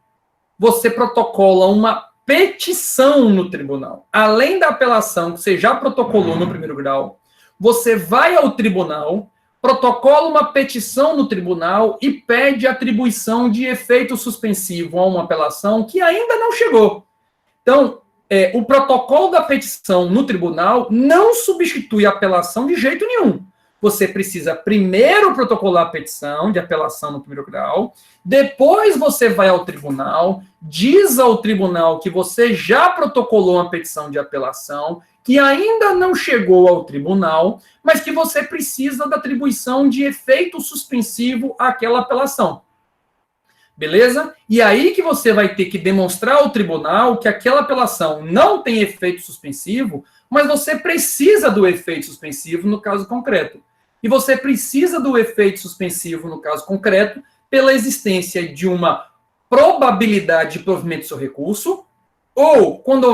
você protocola uma petição no tribunal. Além da apelação que você já protocolou no primeiro grau, você vai ao tribunal, protocola uma petição no tribunal e pede atribuição de efeito suspensivo a uma apelação que ainda não chegou. Então, o protocolo da petição no tribunal não substitui a apelação de jeito nenhum. Você precisa primeiro protocolar a petição de apelação no primeiro grau, depois você vai ao tribunal, diz ao tribunal que você já protocolou uma petição de apelação, que ainda não chegou ao tribunal, mas que você precisa da atribuição de efeito suspensivo àquela apelação. Beleza? E aí que você vai ter que demonstrar ao tribunal que aquela apelação não tem efeito suspensivo, mas você precisa do efeito suspensivo no caso concreto. E você precisa do efeito suspensivo no caso concreto pela existência de uma probabilidade de provimento do seu recurso, ou quando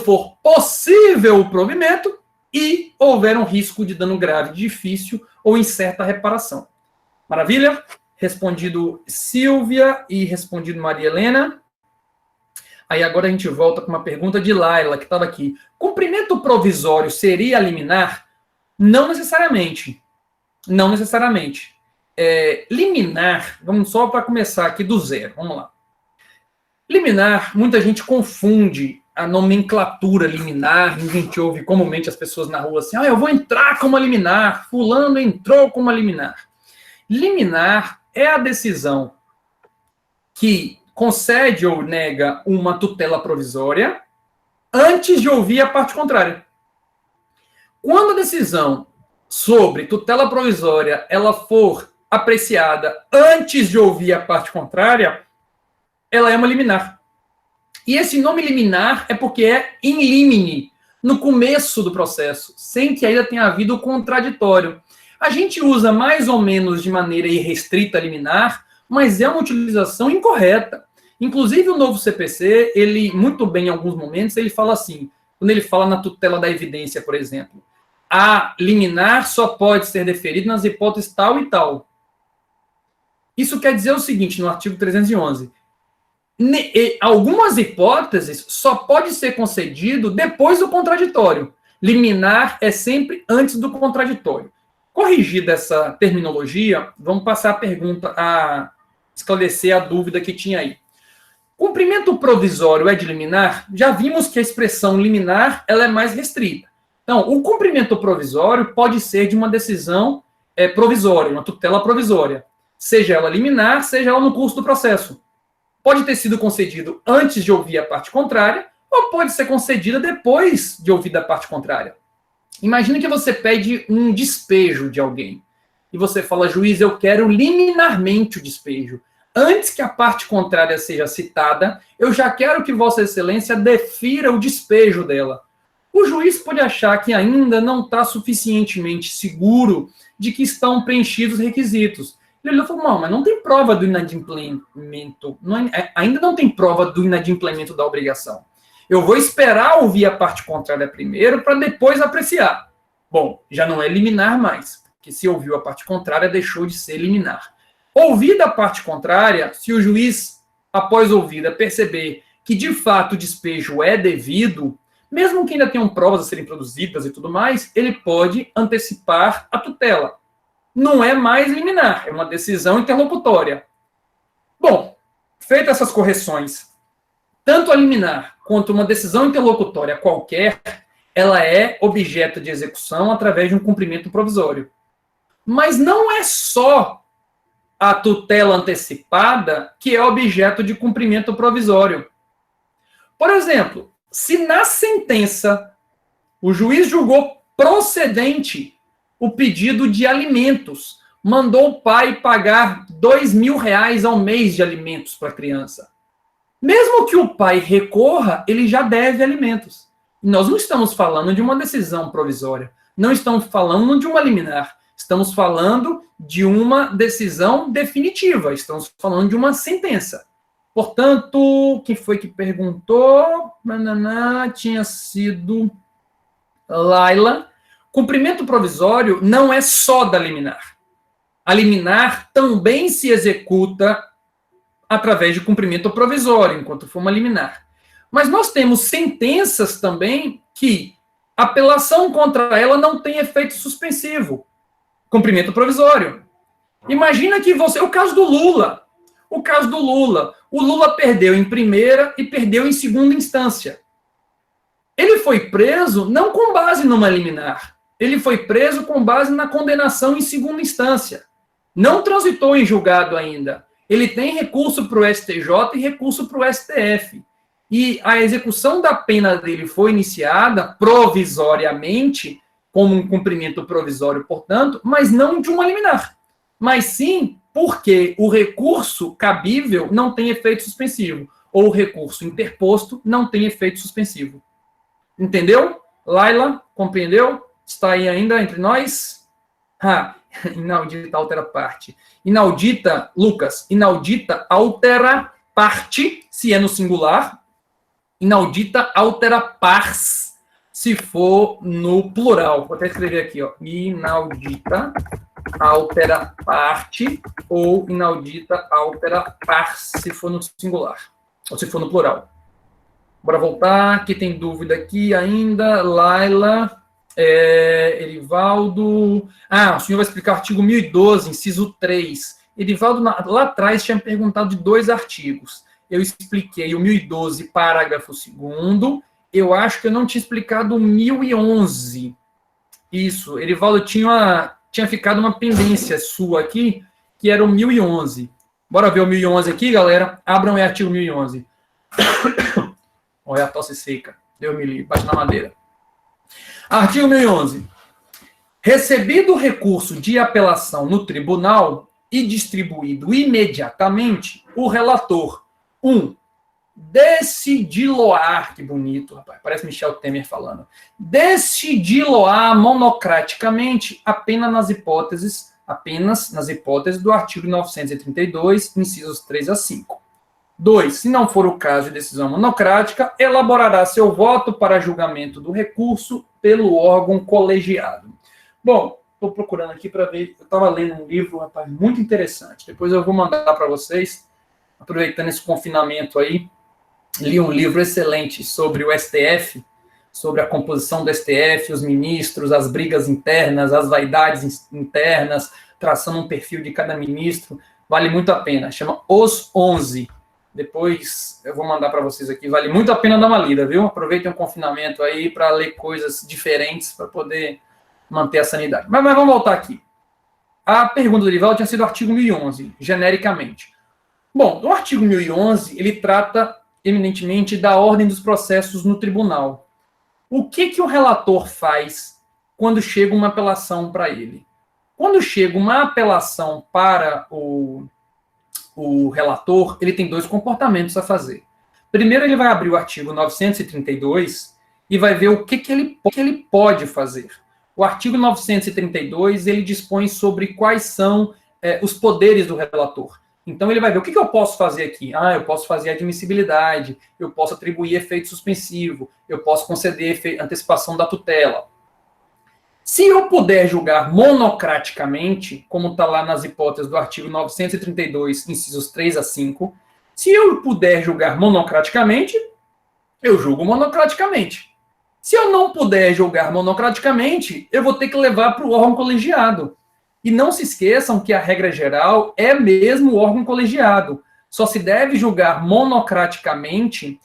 for possível o provimento e houver um risco de dano grave, difícil ou incerta reparação. Maravilha? Respondido Silvia e respondido Maria Helena. Aí agora a gente volta com uma pergunta de Laila, que estava aqui. Cumprimento provisório seria liminar? Não necessariamente. Não necessariamente. Liminar, vamos só para começar aqui do zero, vamos lá. Liminar, muita gente confunde a nomenclatura liminar, a gente ouve comumente as pessoas na rua assim, eu vou entrar com uma liminar, fulano entrou com uma liminar. Liminar é a decisão que concede ou nega uma tutela provisória antes de ouvir a parte contrária. Quando a decisão sobre tutela provisória ela for apreciada antes de ouvir a parte contrária, ela é uma liminar. E esse nome liminar é porque é in limine, no começo do processo, sem que ainda tenha havido o contraditório. A gente usa mais ou menos de maneira irrestrita liminar, mas é uma utilização incorreta. Inclusive, o novo CPC, ele, muito bem em alguns momentos, ele fala assim, quando ele fala na tutela da evidência, por exemplo, a liminar só pode ser deferida nas hipóteses tal e tal. Isso quer dizer o seguinte, no artigo 311, algumas hipóteses só pode ser concedido depois do contraditório. Liminar é sempre antes do contraditório. Corrigida essa terminologia, vamos passar a pergunta, a esclarecer a dúvida que tinha aí. Cumprimento provisório é de liminar? Já vimos que a expressão liminar ela é mais restrita. Então, o cumprimento provisório pode ser de uma decisão provisória, uma tutela provisória. Seja ela liminar, seja ela no curso do processo. Pode ter sido concedido antes de ouvir a parte contrária, ou pode ser concedida depois de ouvir a parte contrária. Imagina que você pede um despejo de alguém. E você fala, juiz, eu quero liminarmente o despejo. Antes que a parte contrária seja citada, eu já quero que Vossa Excelência defira o despejo dela. O juiz pode achar que ainda não está suficientemente seguro de que estão preenchidos os requisitos. Ele falou, não, mas não tem prova do inadimplemento, ainda não tem prova do inadimplemento da obrigação. Eu vou esperar ouvir a parte contrária primeiro para depois apreciar. Bom, já não é liminar mais, porque se ouviu a parte contrária, deixou de ser liminar. Ouvida a parte contrária, se o juiz, após ouvida, perceber que de fato o despejo é devido, mesmo que ainda tenham provas a serem produzidas e tudo mais, ele pode antecipar a tutela. Não é mais liminar, é uma decisão interlocutória. Bom, feitas essas correções, tanto a liminar quanto uma decisão interlocutória qualquer, ela é objeto de execução através de um cumprimento provisório. Mas não é só a tutela antecipada que é objeto de cumprimento provisório. Por exemplo, se na sentença o juiz julgou procedente o pedido de alimentos, mandou o pai pagar R$2.000 ao mês de alimentos para a criança. Mesmo que o pai recorra, ele já deve alimentos. Nós não estamos falando de uma decisão provisória, não estamos falando de uma liminar, estamos falando de uma decisão definitiva, estamos falando de uma sentença. Portanto, quem foi que perguntou? Tinha sido Laila. Cumprimento provisório não é só da liminar. A liminar também se executa através de cumprimento provisório, enquanto for uma liminar. Mas nós temos sentenças também que apelação contra ela não tem efeito suspensivo. Cumprimento provisório. Imagina que você... O caso do Lula. O Lula perdeu em primeira e perdeu em segunda instância. Ele foi preso não com base numa liminar. Ele foi preso com base na condenação em segunda instância. Não transitou em julgado ainda. Ele tem recurso para o STJ e recurso para o STF. E a execução da pena dele foi iniciada provisoriamente, como um cumprimento provisório, portanto, mas não de uma liminar. Mas sim porque o recurso cabível não tem efeito suspensivo, ou o recurso interposto não tem efeito suspensivo. Entendeu? Laila, compreendeu? Está aí ainda entre nós? Inaudita altera parte. Inaudita, Lucas, inaudita altera parte, se é no singular. Inaudita altera pars, se for no plural. Vou até escrever aqui, ó. Inaudita altera parte ou inaudita altera pars, se for no singular. Ou se for no plural. Bora voltar, que tem dúvida aqui ainda. Laila... Erivaldo... o senhor vai explicar o artigo 1012, inciso 3. Erivaldo, lá atrás, tinha perguntado de 2 artigos. Eu expliquei o 1012, parágrafo 2º. Eu acho que eu não tinha explicado o 1011. Isso, Erivaldo tinha ficado uma pendência sua aqui, que era o 1011. Bora ver o 1011 aqui, galera? Abram o artigo 1011. Olha a tosse seca. Deu me livre, bate na madeira. Artigo 1011. Recebido o recurso de apelação no tribunal e distribuído imediatamente, o relator, 1. Decidiloar, que bonito, rapaz, parece Michel Temer falando, decidiloar monocraticamente apenas nas hipóteses do artigo 932, incisos 3 a 5. 2. Se não for o caso de decisão monocrática, elaborará seu voto para julgamento do recurso pelo órgão colegiado. Bom, estou procurando aqui para ver, eu estava lendo um livro, rapaz, muito interessante. Depois eu vou mandar para vocês, aproveitando esse confinamento aí, li um livro excelente sobre o STF, sobre a composição do STF, os ministros, as brigas internas, as vaidades internas, traçando um perfil de cada ministro, vale muito a pena. Chama Os 11. Depois eu vou mandar para vocês aqui. Vale muito a pena dar uma lida, viu? Aproveitem o confinamento aí para ler coisas diferentes para poder manter a sanidade. Mas vamos voltar aqui. A pergunta do Erivaldo tinha sido o artigo 1011, genericamente. Bom, o artigo 1011, ele trata eminentemente da ordem dos processos no tribunal. O que o relator faz quando chega uma apelação para ele? Quando chega uma apelação para o relator, ele tem dois comportamentos a fazer. Primeiro, ele vai abrir o artigo 932 e vai ver o que ele pode fazer. O artigo 932, ele dispõe sobre quais são os poderes do relator. Então, ele vai ver o que eu posso fazer aqui. Eu posso fazer admissibilidade, eu posso atribuir efeito suspensivo, eu posso conceder antecipação da tutela. Se eu puder julgar monocraticamente, como está lá nas hipóteses do artigo 932, incisos 3 a 5, se eu puder julgar monocraticamente, eu julgo monocraticamente. Se eu não puder julgar monocraticamente, eu vou ter que levar para o órgão colegiado. E não se esqueçam que a regra geral é mesmo o órgão colegiado. Só se deve julgar monocraticamente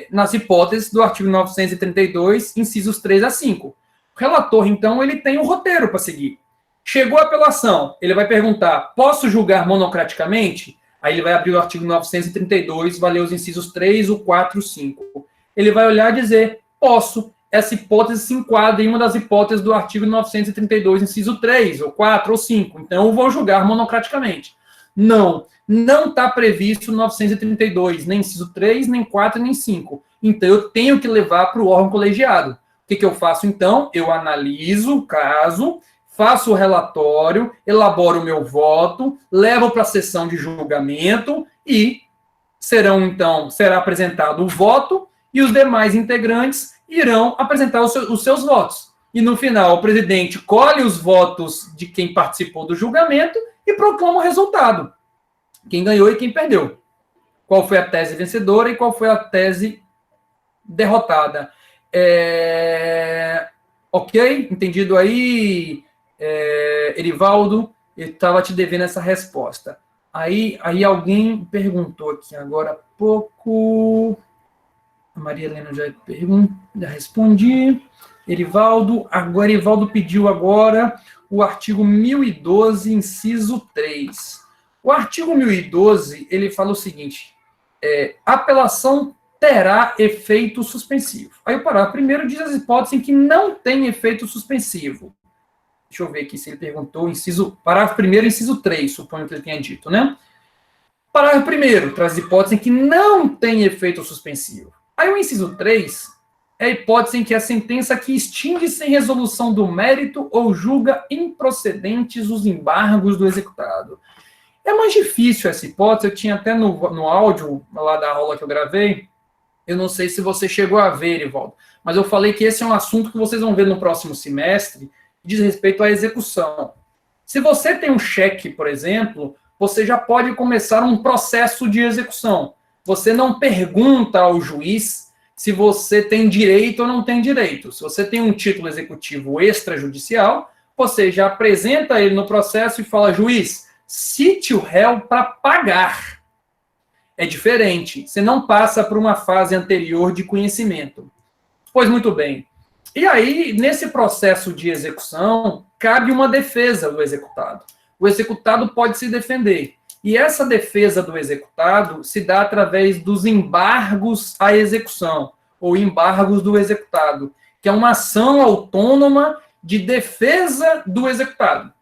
nas hipóteses do artigo 932, incisos 3 a 5. O relator, então, ele tem um roteiro para seguir. Chegou a apelação, ele vai perguntar, posso julgar monocraticamente? Aí ele vai abrir o artigo 932, vai ler os incisos 3, o 4 e o 5. Ele vai olhar e dizer, posso. Essa hipótese se enquadra em uma das hipóteses do artigo 932, inciso 3, ou 4, ou 5. Então, eu vou julgar monocraticamente. Não está previsto no 932, nem inciso 3, nem 4, nem 5. Então, eu tenho que levar para o órgão colegiado. O que eu faço, então? Eu analiso o caso, faço o relatório, elaboro o meu voto, levo para a sessão de julgamento e será apresentado o voto e os demais integrantes irão apresentar os seus votos. E no final, o presidente colhe os votos de quem participou do julgamento e proclama o resultado. Quem ganhou e quem perdeu. Qual foi a tese vencedora e qual foi a tese derrotada. Ok? Entendido aí, Erivaldo? Eu estava te devendo essa resposta. Aí alguém perguntou aqui agora há pouco... A Maria Helena já respondi. Erivaldo pediu agora o artigo 1012, inciso 3. O artigo 1012, ele fala o seguinte, apelação terá efeito suspensivo. Aí o parágrafo primeiro diz as hipóteses em que não tem efeito suspensivo. Deixa eu ver aqui se ele perguntou, parágrafo primeiro, inciso 3, suponho que ele tenha dito, né? Parágrafo primeiro traz hipóteses em que não tem efeito suspensivo. Aí o inciso 3 é a hipótese em que a sentença que extingue sem resolução do mérito ou julga improcedentes os embargos do executado. É mais difícil essa hipótese, eu tinha até no áudio lá da aula que eu gravei, eu não sei se você chegou a ver, Erivaldo, mas eu falei que esse é um assunto que vocês vão ver no próximo semestre, que diz respeito à execução. Se você tem um cheque, por exemplo, você já pode começar um processo de execução. Você não pergunta ao juiz se você tem direito ou não tem direito. Se você tem um título executivo extrajudicial, você já apresenta ele no processo e fala, juiz, cite o réu para pagar. É diferente. Você não passa por uma fase anterior de conhecimento. Pois muito bem. E aí, nesse processo de execução, cabe uma defesa do executado. O executado pode se defender. E essa defesa do executado se dá através dos embargos à execução, ou embargos do executado, que é uma ação autônoma de defesa do executado.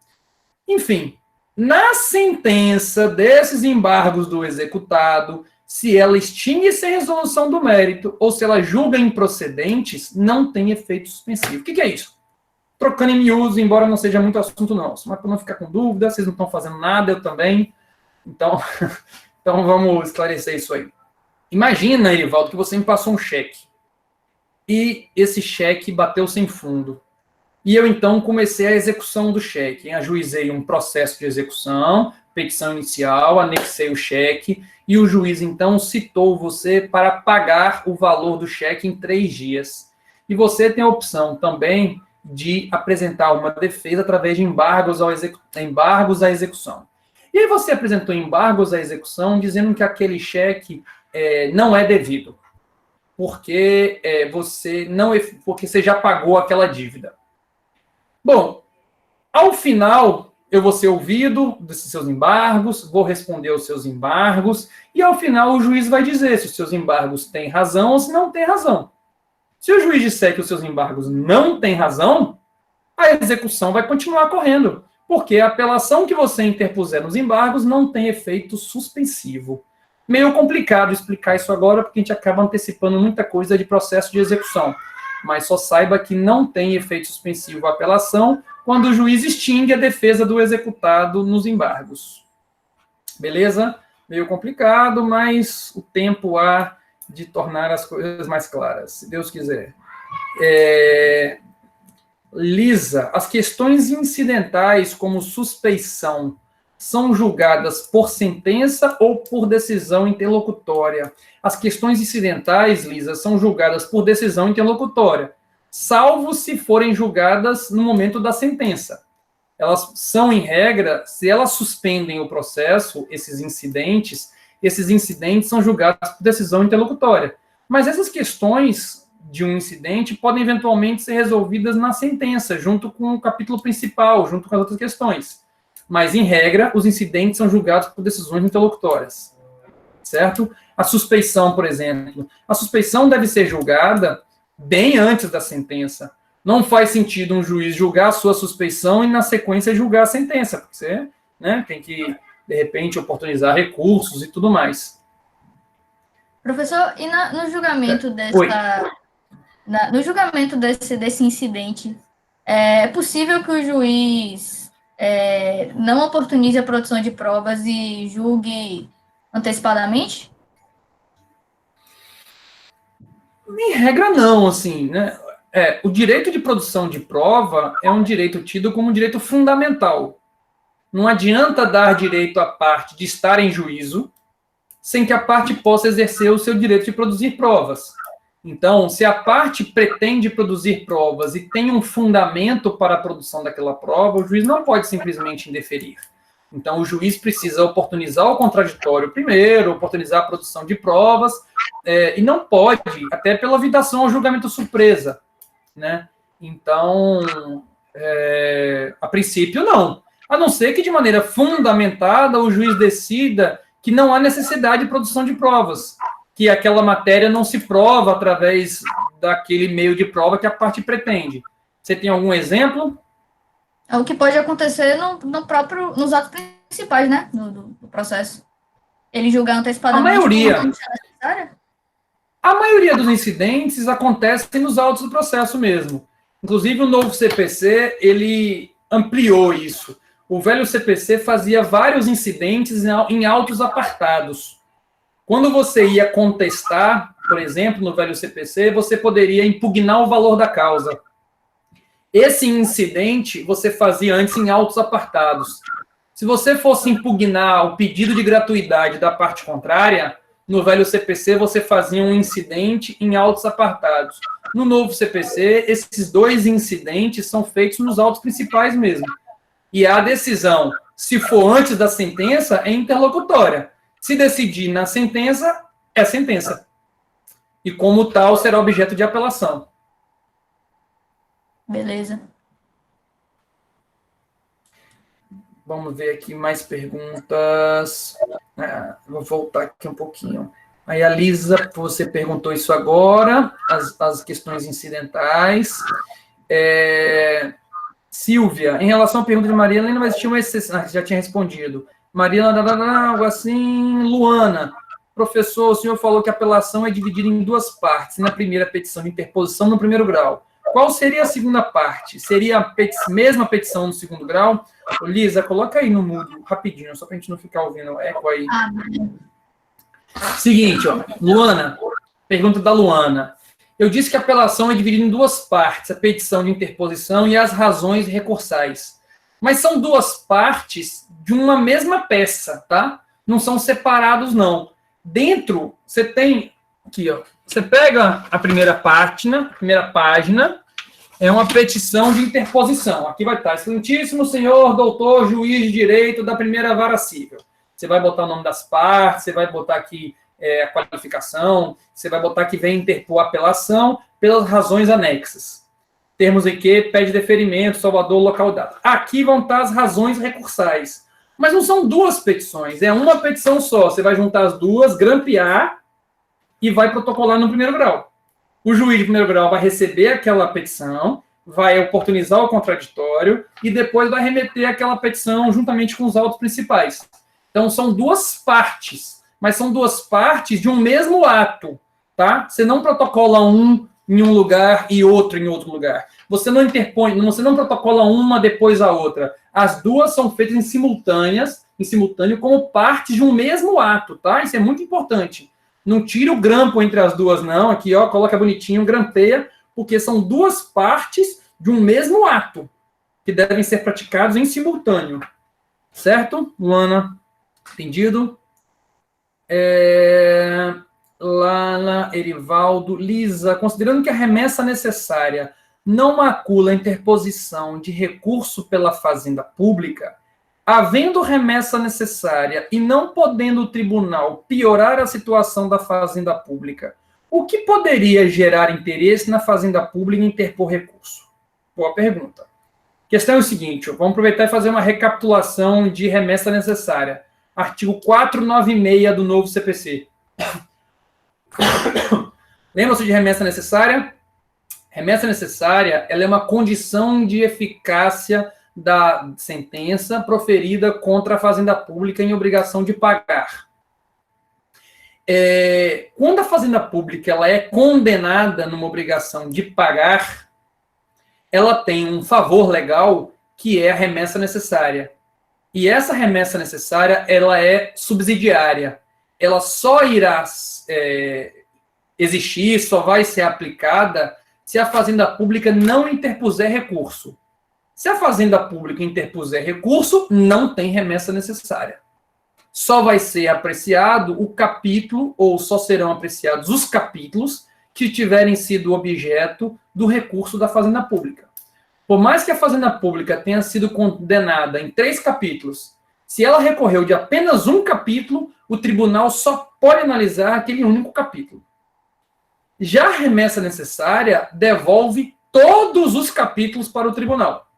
Enfim, na sentença desses embargos do executado, se ela extingue sem resolução do mérito, ou se ela julga improcedentes, não tem efeito suspensivo. O que é isso? Trocando em miúdos, embora não seja muito assunto nosso, mas para não ficar com dúvida, vocês não estão fazendo nada, eu também. Então vamos esclarecer isso aí. Imagina, Erivaldo, que você me passou um cheque. E esse cheque bateu sem fundo. E eu, então, comecei a execução do cheque. Ajuizei um processo de execução petição inicial, anexei o cheque, e o juiz, então, citou você para pagar o valor do cheque em 3 dias. E você tem a opção também de apresentar uma defesa através de embargos à execução. E aí você apresentou embargos à execução dizendo que aquele cheque não é devido, porque você já pagou aquela dívida. Bom, ao final, eu vou ser ouvido desses seus embargos, vou responder aos seus embargos, e ao final o juiz vai dizer se os seus embargos têm razão ou se não têm razão. Se o juiz disser que os seus embargos não têm razão, a execução vai continuar correndo, porque a apelação que você interpuser nos embargos não tem efeito suspensivo. Meio complicado explicar isso agora, porque a gente acaba antecipando muita coisa de processo de execução. Mas só saiba que não tem efeito suspensivo a apelação quando o juiz extingue a defesa do executado nos embargos. Beleza? Meio complicado, mas o tempo há de tornar as coisas mais claras, se Deus quiser. Lisa, as questões incidentais, como suspeição, são julgadas por sentença ou por decisão interlocutória? As questões incidentais, Lisa, são julgadas por decisão interlocutória, salvo se forem julgadas no momento da sentença. Elas são, em regra, se elas suspendem o processo, esses incidentes são julgados por decisão interlocutória. Mas essas questões de um incidente podem eventualmente ser resolvidas na sentença, junto com o capítulo principal, junto com as outras questões. Mas, em regra, os incidentes são julgados por decisões interlocutórias. Certo? A suspeição, por exemplo. A suspeição deve ser julgada bem antes da sentença. Não faz sentido um juiz julgar a sua suspeição e, na sequência, julgar a sentença, porque você tem que, de repente, oportunizar recursos e tudo mais. Professor, e no julgamento no julgamento desse incidente, é possível que o juiz não oportunize a produção de provas e julgue antecipadamente? Em regra, não, assim, né? O direito de produção de prova é um direito tido como um direito fundamental. Não adianta dar direito à parte de estar em juízo sem que a parte possa exercer o seu direito de produzir provas. Então, se a parte pretende produzir provas e tem um fundamento para a produção daquela prova, o juiz não pode simplesmente indeferir. Então, o juiz precisa oportunizar o contraditório primeiro, oportunizar a produção de provas, e não pode, até pela vidação ao julgamento surpresa, né? Então, a princípio, não. A não ser que, de maneira fundamentada, o juiz decida que não há necessidade de produção de provas, que aquela matéria não se prova através daquele meio de prova que a parte pretende. Você tem algum exemplo? É o que pode acontecer nos atos principais, né, do processo. Ele julgar antecipadamente. A maioria dos incidentes acontecem nos autos do processo mesmo. Inclusive, o novo CPC, ele ampliou isso. O velho CPC fazia vários incidentes em autos apartados. Quando você ia contestar, por exemplo, no velho CPC, você poderia impugnar o valor da causa. Esse incidente você fazia antes em autos apartados. Se você fosse impugnar o pedido de gratuidade da parte contrária, no velho CPC você fazia um incidente em autos apartados. No novo CPC, esses dois incidentes são feitos nos autos principais mesmo. E a decisão, se for antes da sentença, é interlocutória. Se decidir na sentença, é sentença. E como tal, será objeto de apelação. Beleza. Vamos ver aqui mais perguntas. Vou voltar aqui um pouquinho. Aí a Lisa, você perguntou isso agora, as questões incidentais. Silvia, em relação à pergunta de Maria Helena, mas tinha uma exceção, já tinha respondido. Maria Helena, algo assim. Luana, professor, o senhor falou que a apelação é dividida em 2 partes. Na primeira, petição de interposição no primeiro grau. Qual seria a segunda parte? Seria a mesma petição no segundo grau? Ô, Lisa, coloca aí no mudo, rapidinho, só para a gente não ficar ouvindo eco aí. Seguinte, ó, Luana, pergunta da Luana. Eu disse que a apelação é dividida em 2 partes, a petição de interposição e as razões recursais. mas são duas partes de uma mesma peça, tá? Não são separados, não. Dentro, você tem aqui, ó. Você pega a primeira página, é uma petição de interposição. Aqui vai estar, excelentíssimo senhor doutor juiz de direito da primeira vara civil. Você vai botar o nome das partes, você vai botar aqui a qualificação, você vai botar que vem interpor apelação pelas razões anexas. Termos em que pede deferimento, salvador, local e data. Aqui vão estar as razões recursais. Mas não são duas petições, é uma petição só. Você vai juntar as duas, grampear e vai protocolar no primeiro grau. O juiz de primeiro grau vai receber aquela petição, vai oportunizar o contraditório e depois vai remeter aquela petição juntamente com os autos principais. Então, são duas partes, mas são duas partes de um mesmo ato, tá? Você não protocola um em um lugar e outro em outro lugar. Você não interpõe, você não protocola uma depois a outra. As duas são feitas em simultâneo, como partes de um mesmo ato, tá? Isso é muito importante. Não tira o grampo entre as duas, não. Aqui, ó, coloca bonitinho, grampeia, porque são duas partes de um mesmo ato, que devem ser praticados em simultâneo. Certo, Luana? Entendido? Lala, Erivaldo, Lisa, considerando que a remessa necessária não macula a interposição de recurso pela fazenda pública, havendo remessa necessária e não podendo o tribunal piorar a situação da fazenda pública, o que poderia gerar interesse na fazenda pública em interpor recurso? Boa pergunta. A questão é o seguinte, vamos aproveitar e fazer uma recapitulação de remessa necessária. Artigo 496 do novo CPC. Lembram-se de remessa necessária? Remessa necessária, ela é uma condição de eficácia da sentença proferida contra a fazenda pública em obrigação de pagar. Quando a fazenda pública ela é condenada numa obrigação de pagar, ela tem um favor legal que é a remessa necessária. E essa remessa necessária, ela é subsidiária. Ela só irá existir, só vai ser aplicada se a fazenda pública não interpuser recurso. Se a fazenda pública interpuser recurso, não tem remessa necessária. Só vai ser apreciado o capítulo, ou só serão apreciados os capítulos que tiverem sido objeto do recurso da fazenda pública. Por mais que a fazenda pública tenha sido condenada em 3 capítulos, se ela recorreu de apenas um capítulo, o tribunal só pode analisar aquele único capítulo. Já a remessa necessária devolve todos os capítulos para o tribunal.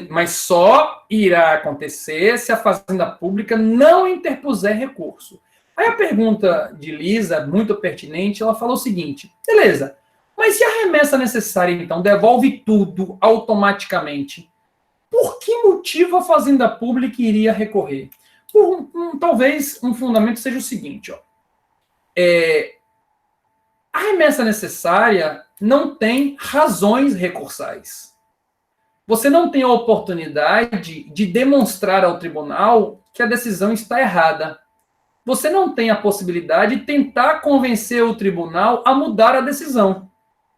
Mas só irá acontecer se a fazenda pública não interpuser recurso. Aí a pergunta de Lisa, muito pertinente, ela falou o seguinte, beleza, mas se a remessa necessária, então, devolve tudo automaticamente, por que motivo a fazenda pública iria recorrer? Talvez um fundamento seja o seguinte, ó. A remessa necessária não tem razões recursais. Você não tem a oportunidade de demonstrar ao tribunal que a decisão está errada. Você não tem a possibilidade de tentar convencer o tribunal a mudar a decisão.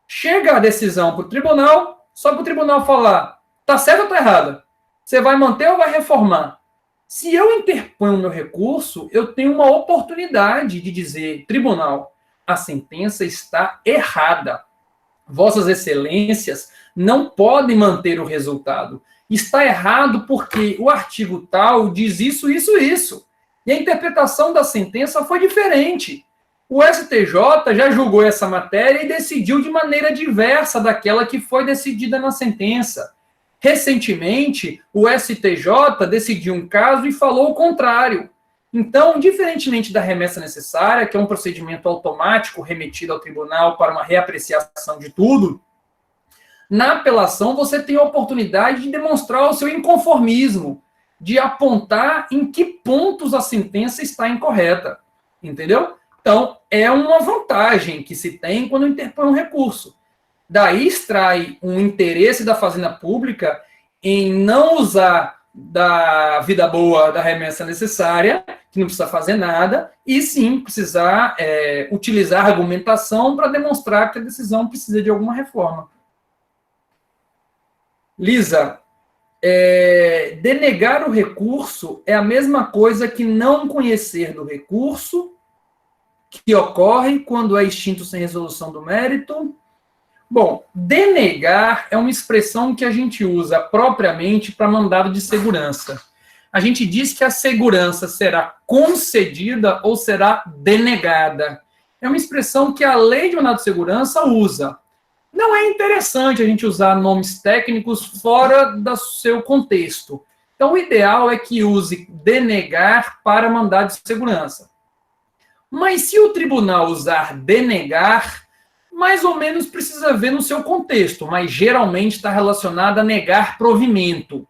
Chega a decisão para o tribunal, só para o tribunal falar, está certo ou está errada? Você vai manter ou vai reformar? Se eu interponho o meu recurso, eu tenho uma oportunidade de dizer, tribunal, a sentença está errada. Vossas excelências não podem manter o resultado. Está errado porque o artigo tal diz isso, isso, isso. E a interpretação da sentença foi diferente. O STJ já julgou essa matéria e decidiu de maneira diversa daquela que foi decidida na sentença. Recentemente, o STJ decidiu um caso e falou o contrário. Então, diferentemente da remessa necessária, que é um procedimento automático remetido ao tribunal para uma reapreciação de tudo, na apelação você tem a oportunidade de demonstrar o seu inconformismo, de apontar em que pontos a sentença está incorreta. Entendeu? Então, é uma vantagem que se tem quando interpõe um recurso. Daí extrai um interesse da fazenda pública em não usar da vida boa da remessa necessária, que não precisa fazer nada, e sim precisar utilizar a argumentação para demonstrar que a decisão precisa de alguma reforma. Lisa, denegar o recurso é a mesma coisa que não conhecer do recurso que ocorre quando é extinto sem resolução do mérito. Bom, denegar é uma expressão que a gente usa propriamente para mandado de segurança. A gente diz que a segurança será concedida ou será denegada. É uma expressão que a lei de mandado de segurança usa. Não é interessante a gente usar nomes técnicos fora do seu contexto. Então, o ideal é que use denegar para mandado de segurança. Mas se o tribunal usar denegar, mais ou menos precisa ver no seu contexto, mas geralmente está relacionado a negar provimento.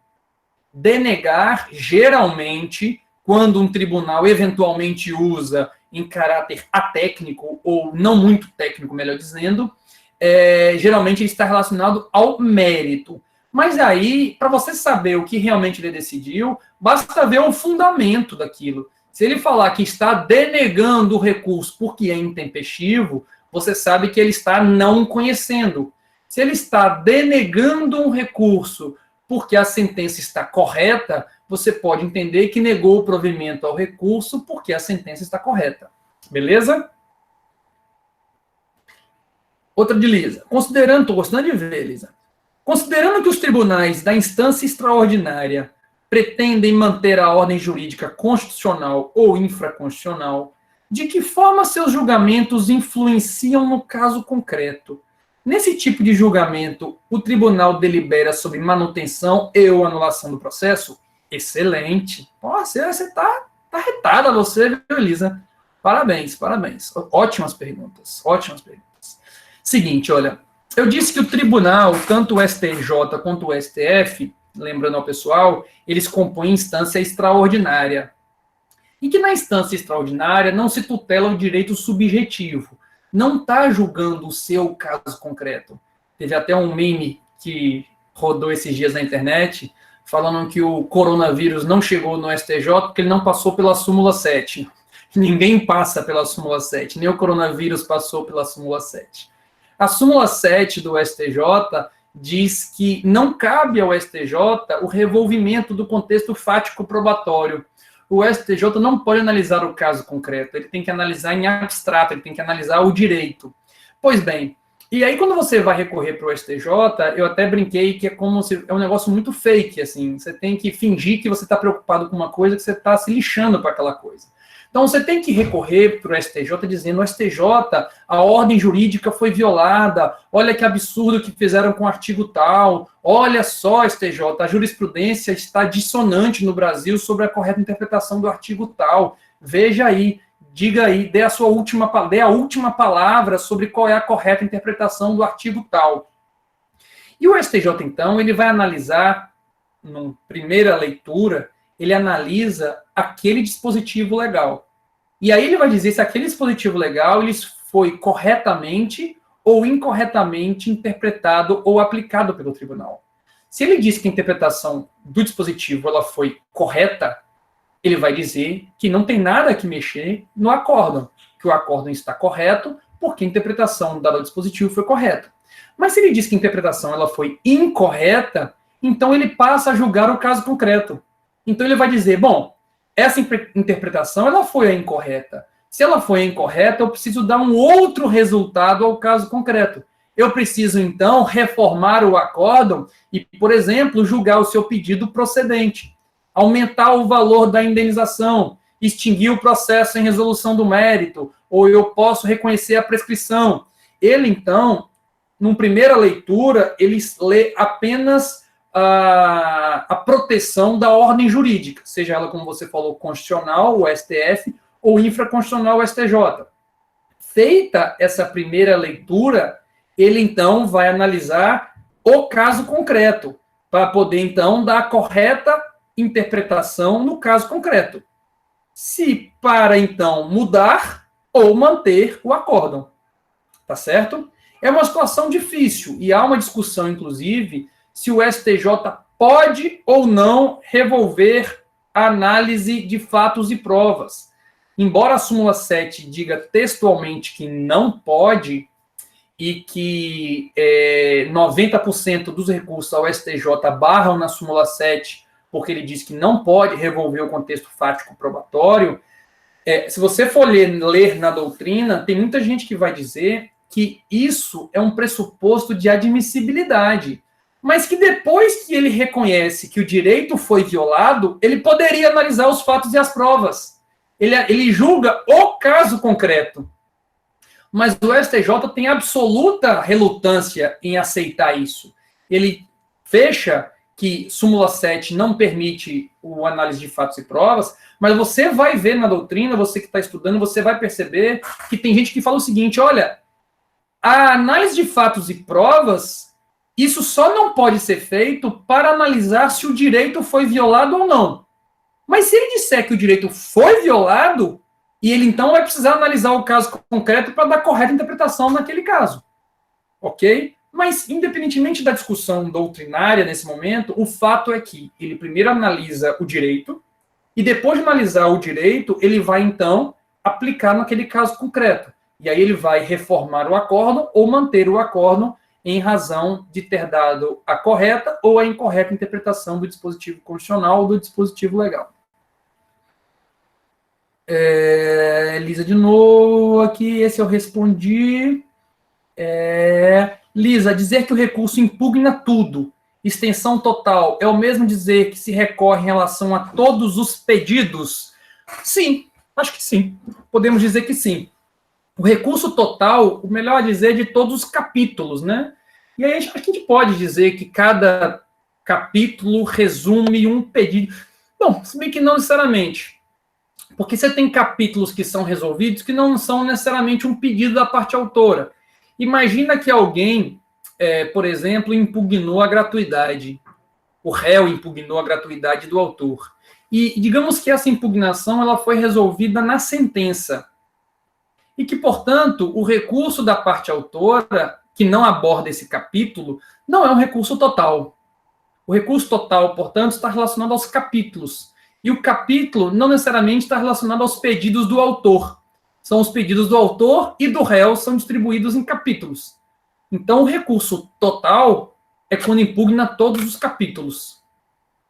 Denegar, geralmente, quando um tribunal eventualmente usa em caráter atécnico, ou não muito técnico, melhor dizendo, geralmente ele está relacionado ao mérito. Mas aí, para você saber o que realmente ele decidiu, basta ver o fundamento daquilo. Se ele falar que está denegando o recurso porque é intempestivo, você sabe que ele está não conhecendo. Se ele está denegando um recurso porque a sentença está correta, você pode entender que negou o provimento ao recurso porque a sentença está correta. Beleza? Outra de Lisa. Estou gostando de ver, Lisa. Considerando que os tribunais da instância extraordinária pretendem manter a ordem jurídica constitucional ou infraconstitucional, de que forma seus julgamentos influenciam no caso concreto? Nesse tipo de julgamento, o tribunal delibera sobre manutenção e ou anulação do processo? Excelente. Você está retada, você, viu, Elisa? Parabéns. Ótimas perguntas. Seguinte, olha, eu disse que o tribunal, tanto o STJ quanto o STF, lembrando ao pessoal, eles compõem instância extraordinária. E que na instância extraordinária não se tutela o direito subjetivo. Não está julgando o seu caso concreto. Teve até um meme que rodou esses dias na internet, falando que o coronavírus não chegou no STJ porque ele não passou pela súmula 7. Ninguém passa pela súmula 7, nem o coronavírus passou pela súmula 7. A súmula 7 do STJ diz que não cabe ao STJ o revolvimento do contexto fático probatório. O STJ não pode analisar o caso concreto, ele tem que analisar em abstrato, ele tem que analisar o direito. Pois bem, e aí quando você vai recorrer para o STJ, eu até brinquei que é um negócio muito fake, assim, você tem que fingir que você está preocupado com uma coisa, que você está se lixando para aquela coisa. Então você tem que recorrer para o STJ dizendo, o STJ, a ordem jurídica foi violada, olha que absurdo que fizeram com o artigo tal, olha só, STJ, a jurisprudência está dissonante no Brasil sobre a correta interpretação do artigo tal, veja aí, diga aí, dê a última palavra sobre qual é a correta interpretação do artigo tal. E o STJ, então, ele vai analisar, na primeira leitura, ele analisa aquele dispositivo legal. E aí ele vai dizer se aquele dispositivo legal ele foi corretamente ou incorretamente interpretado ou aplicado pelo tribunal. Se ele diz que a interpretação do dispositivo ela foi correta, ele vai dizer que não tem nada que mexer no acórdão, que o acórdão está correto porque a interpretação dada ao dispositivo foi correta. Mas se ele diz que a interpretação ela foi incorreta, então ele passa a julgar o caso concreto. Então ele vai dizer, bom, essa interpretação ela foi a incorreta. Se ela foi a incorreta, eu preciso dar um outro resultado ao caso concreto. Eu preciso, então, reformar o acórdão e, por exemplo, julgar o seu pedido procedente, aumentar o valor da indenização, extinguir o processo em resolução do mérito, ou eu posso reconhecer a prescrição. Ele, então, numa primeira leitura, ele lê apenas a proteção da ordem jurídica, seja ela, como você falou, constitucional, o STF, ou infraconstitucional, o STJ. Feita essa primeira leitura, ele, então, vai analisar o caso concreto, para poder, então, dar a correta interpretação no caso concreto. Se para, então, mudar ou manter o acórdão. Tá certo? É uma situação difícil, e há uma discussão, inclusive, se o STJ pode ou não revolver a análise de fatos e provas. Embora a súmula 7 diga textualmente que não pode, e que 90% dos recursos ao STJ barram na súmula 7, porque ele diz que não pode revolver o contexto fático probatório, se você for ler na doutrina, tem muita gente que vai dizer que isso é um pressuposto de admissibilidade, mas que depois que ele reconhece que o direito foi violado, ele poderia analisar os fatos e as provas. Ele julga o caso concreto. Mas o STJ tem absoluta relutância em aceitar isso. Ele fecha que súmula 7 não permite o análise de fatos e provas, mas você vai ver na doutrina, você que está estudando, você vai perceber que tem gente que fala o seguinte, olha, a análise de fatos e provas, isso só não pode ser feito para analisar se o direito foi violado ou não. Mas se ele disser que o direito foi violado, e ele então vai precisar analisar o caso concreto para dar correta interpretação naquele caso. Ok? Mas, independentemente da discussão doutrinária nesse momento, o fato é que ele primeiro analisa o direito, e depois de analisar o direito, ele vai, então, aplicar naquele caso concreto. E aí ele vai reformar o acórdão ou manter o acórdão em razão de ter dado a correta ou a incorreta interpretação do dispositivo constitucional ou do dispositivo legal. Lisa, de novo, aqui, esse eu respondi. Lisa, dizer que o recurso impugna tudo, extensão total, é o mesmo dizer que se recorre em relação a todos os pedidos? Sim, acho que sim. Podemos dizer que sim. O recurso total, o melhor é dizer de todos os capítulos, né? E aí acho que a gente pode dizer que cada capítulo resume um pedido. Bom, se bem que não necessariamente. Porque você tem capítulos que são resolvidos que não são necessariamente um pedido da parte autora. Imagina que alguém, por exemplo, impugnou a gratuidade. O réu impugnou a gratuidade do autor. E digamos que essa impugnação ela foi resolvida na sentença. E que, portanto, o recurso da parte autora, que não aborda esse capítulo, não é um recurso total. O recurso total, portanto, está relacionado aos capítulos. E o capítulo não necessariamente está relacionado aos pedidos do autor. São os pedidos do autor e do réu são distribuídos em capítulos. Então, o recurso total é quando impugna todos os capítulos.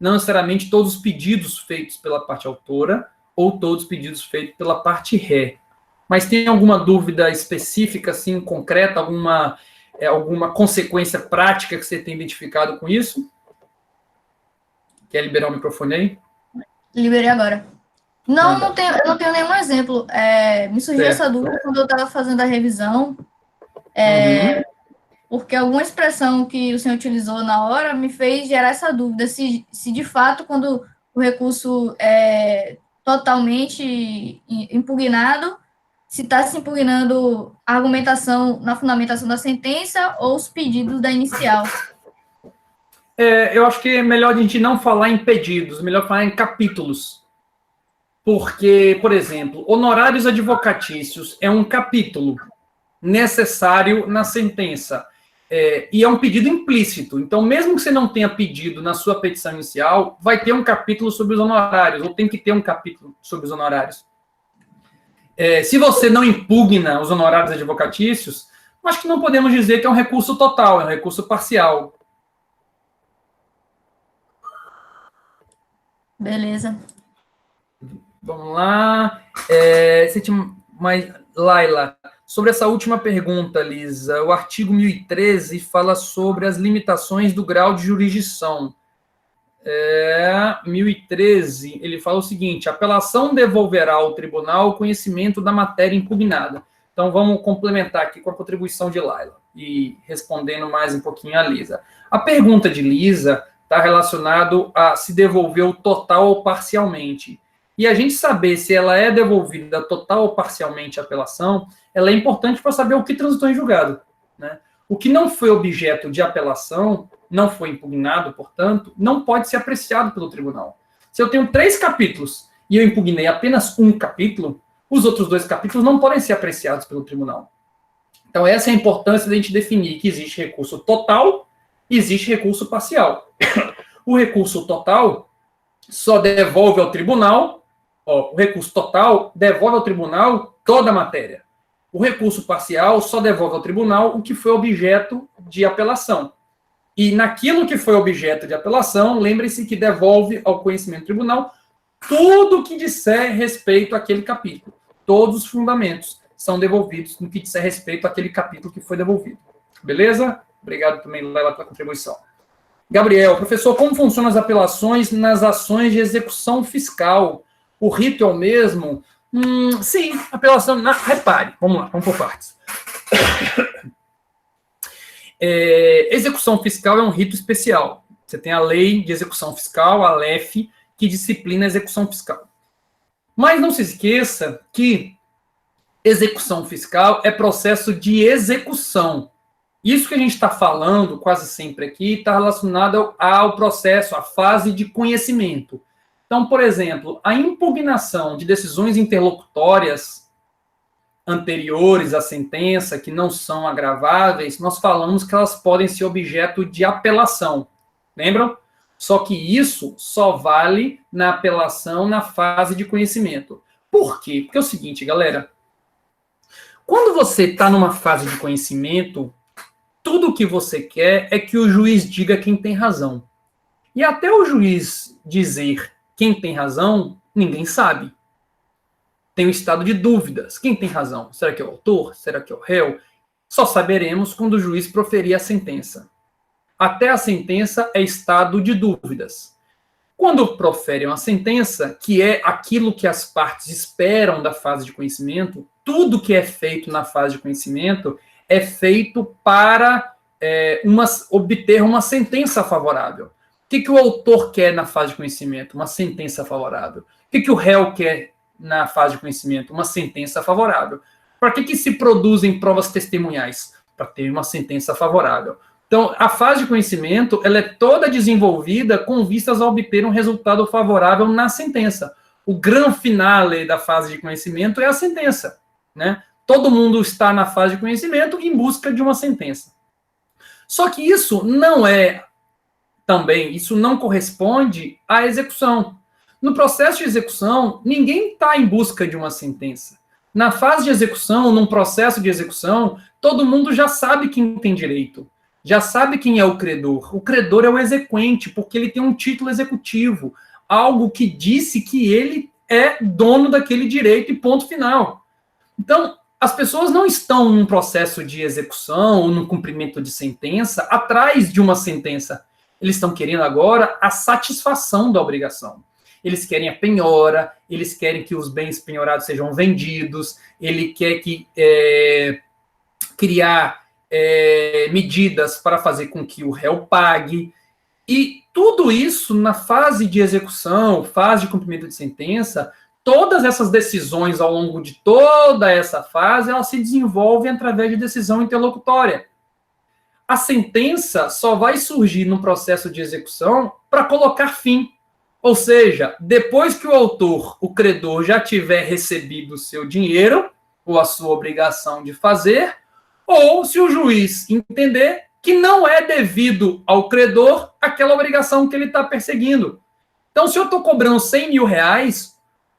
Não necessariamente todos os pedidos feitos pela parte autora ou todos os pedidos feitos pela parte ré. Mas tem alguma dúvida específica, assim, concreta, alguma consequência prática que você tem identificado com isso? Quer liberar o microfone aí? Liberei agora. Não, eu não tenho nenhum exemplo. Me surgiu essa dúvida quando eu estava fazendo a revisão, porque alguma expressão que o senhor utilizou na hora me fez gerar essa dúvida, se de fato, quando o recurso é totalmente impugnado, se está se impugnando a argumentação na fundamentação da sentença ou os pedidos da inicial. Eu acho que é melhor a gente não falar em pedidos, melhor falar em capítulos. Porque, por exemplo, honorários advocatícios é um capítulo necessário na sentença. E é um pedido implícito. Então, mesmo que você não tenha pedido na sua petição inicial, vai ter um capítulo sobre os honorários, ou tem que ter um capítulo sobre os honorários. Se você não impugna os honorários advocatícios, acho que não podemos dizer que é um recurso total, é um recurso parcial. Beleza. Vamos lá. Laila, sobre essa última pergunta, Lisa, o artigo 1013 fala sobre as limitações do grau de jurisdição. 1013, ele fala o seguinte: a apelação devolverá ao tribunal o conhecimento da matéria impugnada. Então, vamos complementar aqui com a contribuição de Laila e respondendo mais um pouquinho a Lisa. A pergunta de Lisa está relacionado a se devolveu total ou parcialmente. E a gente saber se ela é devolvida total ou parcialmente a apelação, ela é importante para saber o que transitou em julgado, né? O que não foi objeto de apelação, não foi impugnado, portanto, não pode ser apreciado pelo tribunal. Se eu tenho 3 capítulos e eu impugnei apenas um capítulo, os outros 2 capítulos não podem ser apreciados pelo tribunal. Então, essa é a importância de a gente definir que existe recurso total e existe recurso parcial. O recurso total só devolve ao tribunal, o recurso total devolve ao tribunal toda a matéria. O recurso parcial só devolve ao tribunal o que foi objeto de apelação. E naquilo que foi objeto de apelação, lembre-se que devolve ao conhecimento do tribunal tudo que disser respeito àquele capítulo. Todos os fundamentos são devolvidos no que disser respeito àquele capítulo que foi devolvido. Beleza? Obrigado também, Lela, pela contribuição. Gabriel, professor, como funcionam as apelações nas ações de execução fiscal? O rito é o mesmo? Sim, apelação... repare, vamos lá, vamos por partes. Execução fiscal é um rito especial. Você tem a lei de execução fiscal, a LEF, que disciplina a execução fiscal. Mas não se esqueça que execução fiscal é processo de execução. Isso que a gente está falando quase sempre aqui está relacionado ao processo, à fase de conhecimento. Então, por exemplo, a impugnação de decisões interlocutórias anteriores à sentença, que não são agraváveis, nós falamos que elas podem ser objeto de apelação. Lembram? Só que isso só vale na apelação na fase de conhecimento. Por quê? Porque é o seguinte, galera. Quando você está numa fase de conhecimento, tudo o que você quer é que o juiz diga quem tem razão. E até o juiz dizer quem tem razão, ninguém sabe. Tem um estado de dúvidas. Quem tem razão? Será que é o autor? Será que é o réu? Só saberemos quando o juiz proferir a sentença. Até a sentença é estado de dúvidas. Quando proferem uma sentença, que é aquilo que as partes esperam da fase de conhecimento, tudo que é feito na fase de conhecimento é feito para obter uma sentença favorável. O que o autor quer na fase de conhecimento? Uma sentença favorável. O que o réu quer na fase de conhecimento? Uma sentença favorável. Para que se produzem provas testemunhais? Para ter uma sentença favorável. Então, a fase de conhecimento ela é toda desenvolvida com vistas a obter um resultado favorável na sentença. O grande finale da fase de conhecimento é a sentença, né? Todo mundo está na fase de conhecimento em busca de uma sentença. Só que isso não corresponde à execução. No processo de execução, ninguém está em busca de uma sentença. Na fase de execução, num processo de execução, todo mundo já sabe quem tem direito. Já sabe quem é o credor. O credor é o exequente, porque ele tem um título executivo, algo que disse que ele é dono daquele direito e ponto final. Então, as pessoas não estão num processo de execução ou no cumprimento de sentença atrás de uma sentença. Eles estão querendo agora a satisfação da obrigação. Eles querem a penhora, eles querem que os bens penhorados sejam vendidos, ele quer criar medidas para fazer com que o réu pague. E tudo isso na fase de execução, fase de cumprimento de sentença, todas essas decisões ao longo de toda essa fase, elas se desenvolvem através de decisão interlocutória. A sentença só vai surgir no processo de execução para colocar fim. Ou seja, depois que o autor, o credor, já tiver recebido o seu dinheiro, ou a sua obrigação de fazer, ou se o juiz entender que não é devido ao credor aquela obrigação que ele está perseguindo. Então, se eu estou cobrando 100 mil reais,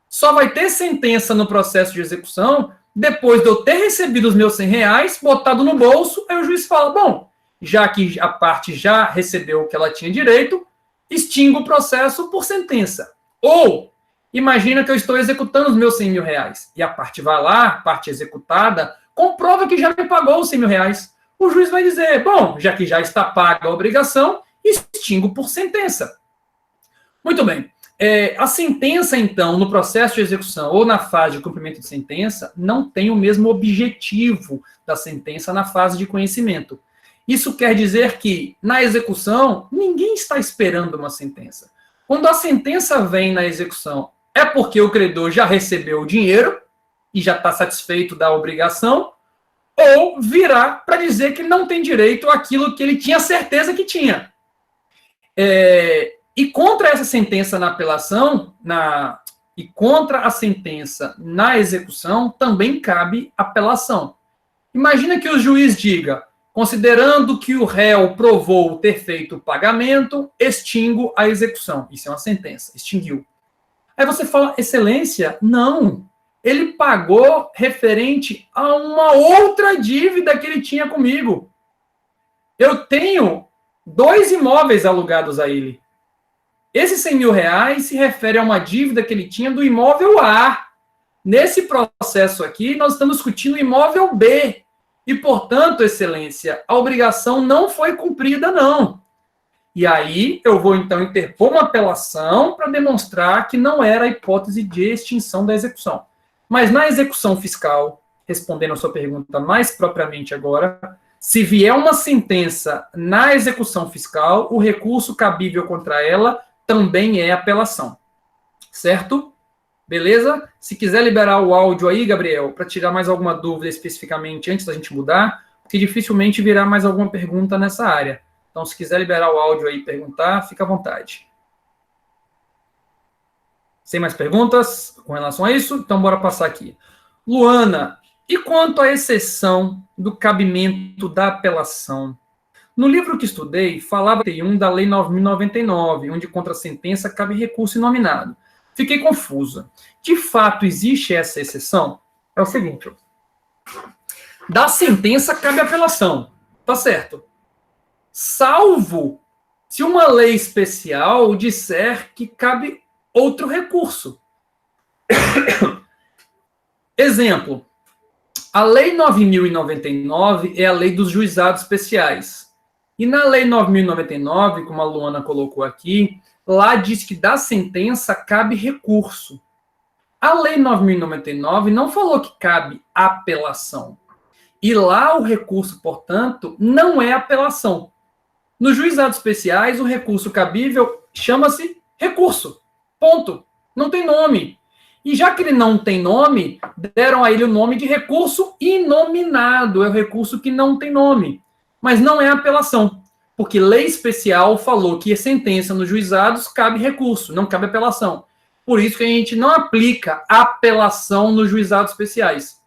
só vai ter sentença no processo de execução depois de eu ter recebido os meus 100 reais, botado no bolso, aí o juiz fala, bom, já que a parte já recebeu o que ela tinha direito, extingo o processo por sentença. Ou, imagina que eu estou executando os meus 100 mil reais, e a parte vai lá, a parte executada, comprova que já me pagou os 100 mil reais. O juiz vai dizer, bom, já que já está paga a obrigação, extingo por sentença. Muito bem. A sentença, então, no processo de execução ou na fase de cumprimento de sentença, não tem o mesmo objetivo da sentença na fase de conhecimento. Isso quer dizer que, na execução, ninguém está esperando uma sentença. Quando a sentença vem na execução, é porque o credor já recebeu o dinheiro e já está satisfeito da obrigação, ou virá para dizer que não tem direito àquilo que ele tinha certeza que tinha. E contra essa sentença na apelação, e contra a sentença na execução, também cabe apelação. Imagina que o juiz diga, considerando que o réu provou ter feito o pagamento, extingo a execução. Isso é uma sentença, extinguiu. Aí você fala, excelência? Não. ele pagou referente a uma outra dívida que ele tinha comigo. Eu tenho 2 imóveis alugados a ele. Esses 100 mil reais se refere a uma dívida que ele tinha do imóvel A. Nesse processo aqui, nós estamos discutindo o imóvel B. E, portanto, excelência, a obrigação não foi cumprida, não. E aí, eu vou, então, interpor uma apelação para demonstrar que não era a hipótese de extinção da execução. Mas na execução fiscal, respondendo a sua pergunta mais propriamente agora, se vier uma sentença na execução fiscal, o recurso cabível contra ela também é apelação. Certo? Beleza? Se quiser liberar o áudio aí, Gabriel, para tirar mais alguma dúvida especificamente antes da gente mudar, porque dificilmente virá mais alguma pergunta nessa área. Então, se quiser liberar o áudio aí e perguntar, fica à vontade. Sem mais perguntas com relação a isso? Então, bora passar aqui. Luana, e quanto à exceção do cabimento da apelação? No livro que estudei, falava da Lei 9.099, onde contra a sentença cabe recurso inominado. Fiquei confusa. De fato, existe essa exceção? É o seguinte, da sentença cabe apelação, tá certo? Salvo se uma lei especial disser que cabe outro recurso. Exemplo, a Lei 9.099 é a lei dos juizados especiais. E na Lei 9.099, como a Luana colocou aqui, lá diz que da sentença cabe recurso. A Lei 9.099 não falou que cabe apelação. E lá o recurso, portanto, não é apelação. Nos juizados especiais, o recurso cabível chama-se recurso. Ponto. Não tem nome. E já que ele não tem nome, deram a ele o nome de recurso inominado. É o recurso que não tem nome. Mas não é apelação. Porque lei especial falou que a sentença nos juizados cabe recurso, não cabe apelação. Por isso que a gente não aplica apelação nos juizados especiais.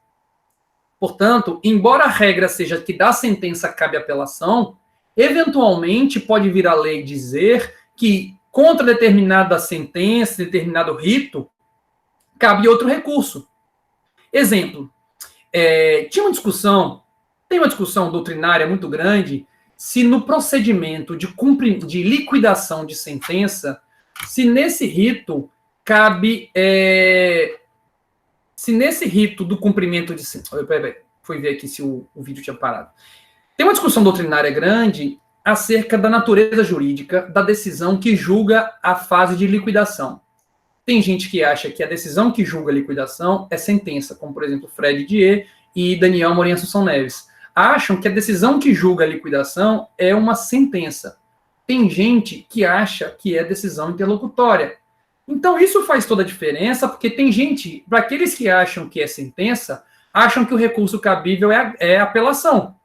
Portanto, embora a regra seja que da sentença cabe apelação, eventualmente pode vir a lei dizer que contra determinada sentença, determinado rito, cabe outro recurso. Exemplo, tem uma discussão doutrinária muito grande se no procedimento de liquidação de sentença, se nesse rito cabe, se nesse rito do cumprimento de sentença, fui ver aqui se o vídeo tinha parado. Tem uma discussão doutrinária grande acerca da natureza jurídica da decisão que julga a fase de liquidação. Tem gente que acha que a decisão que julga a liquidação é sentença, como, por exemplo, Fred Dier e Daniel Morim Assunção Neves. Acham que a decisão que julga a liquidação é uma sentença. Tem gente que acha que é decisão interlocutória. Então, isso faz toda a diferença, porque tem gente, para aqueles que acham que é sentença, acham que o recurso cabível é apelação.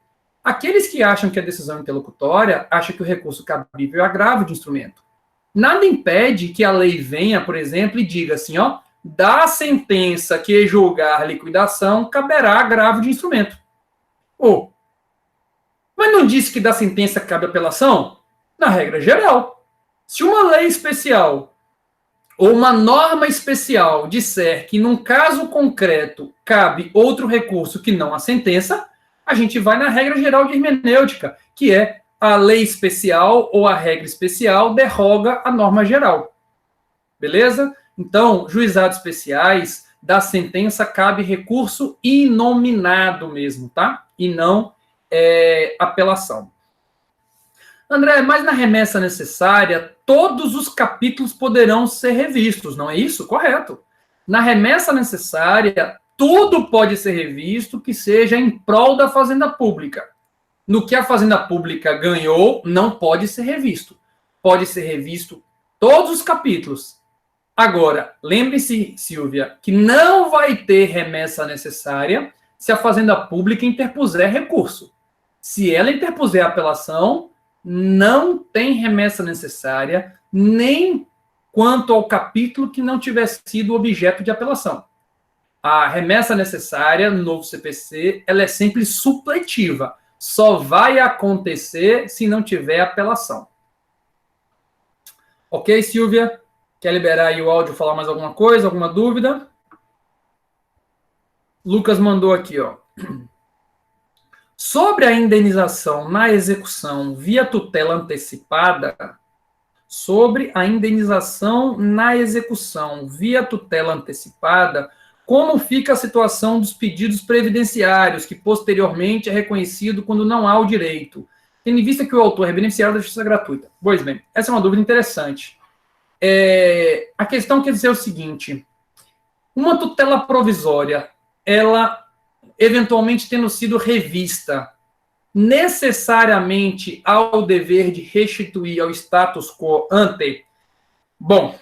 Aqueles que acham que é decisão interlocutória, acham que o recurso cabível é agravo de instrumento. Nada impede que a lei venha, por exemplo, e diga assim, da sentença que julgar a liquidação, caberá agravo de instrumento. Mas não disse que da sentença cabe apelação? Na regra geral. Se uma lei especial ou uma norma especial disser que num caso concreto cabe outro recurso que não a sentença, a gente vai na regra geral de hermenêutica, que é a lei especial ou a regra especial derroga a norma geral. Beleza? Então, juizados especiais, da sentença cabe recurso inominado mesmo, tá? E não apelação. André, mas na remessa necessária, todos os capítulos poderão ser revistos, não é isso? Correto. Na remessa necessária, tudo pode ser revisto que seja em prol da fazenda pública. No que a fazenda pública ganhou, não pode ser revisto. Pode ser revisto todos os capítulos. Agora, lembre-se, Silvia, que não vai ter remessa necessária se a fazenda pública interpuser recurso. Se ela interpuser apelação, não tem remessa necessária, nem quanto ao capítulo que não tiver sido objeto de apelação. A remessa necessária no novo CPC, ela é sempre supletiva. Só vai acontecer se não tiver apelação. Ok, Silvia? Quer liberar aí o áudio, falar mais alguma coisa, alguma dúvida? Lucas mandou aqui, ó. Sobre a indenização na execução via tutela antecipada, como fica a situação dos pedidos previdenciários, que posteriormente é reconhecido quando não há o direito, tendo em vista que o autor é beneficiário da justiça gratuita? Pois bem, essa é uma dúvida interessante. A questão quer dizer o seguinte: uma tutela provisória, ela eventualmente tendo sido revista, necessariamente ao dever de restituir ao status quo ante? Bom,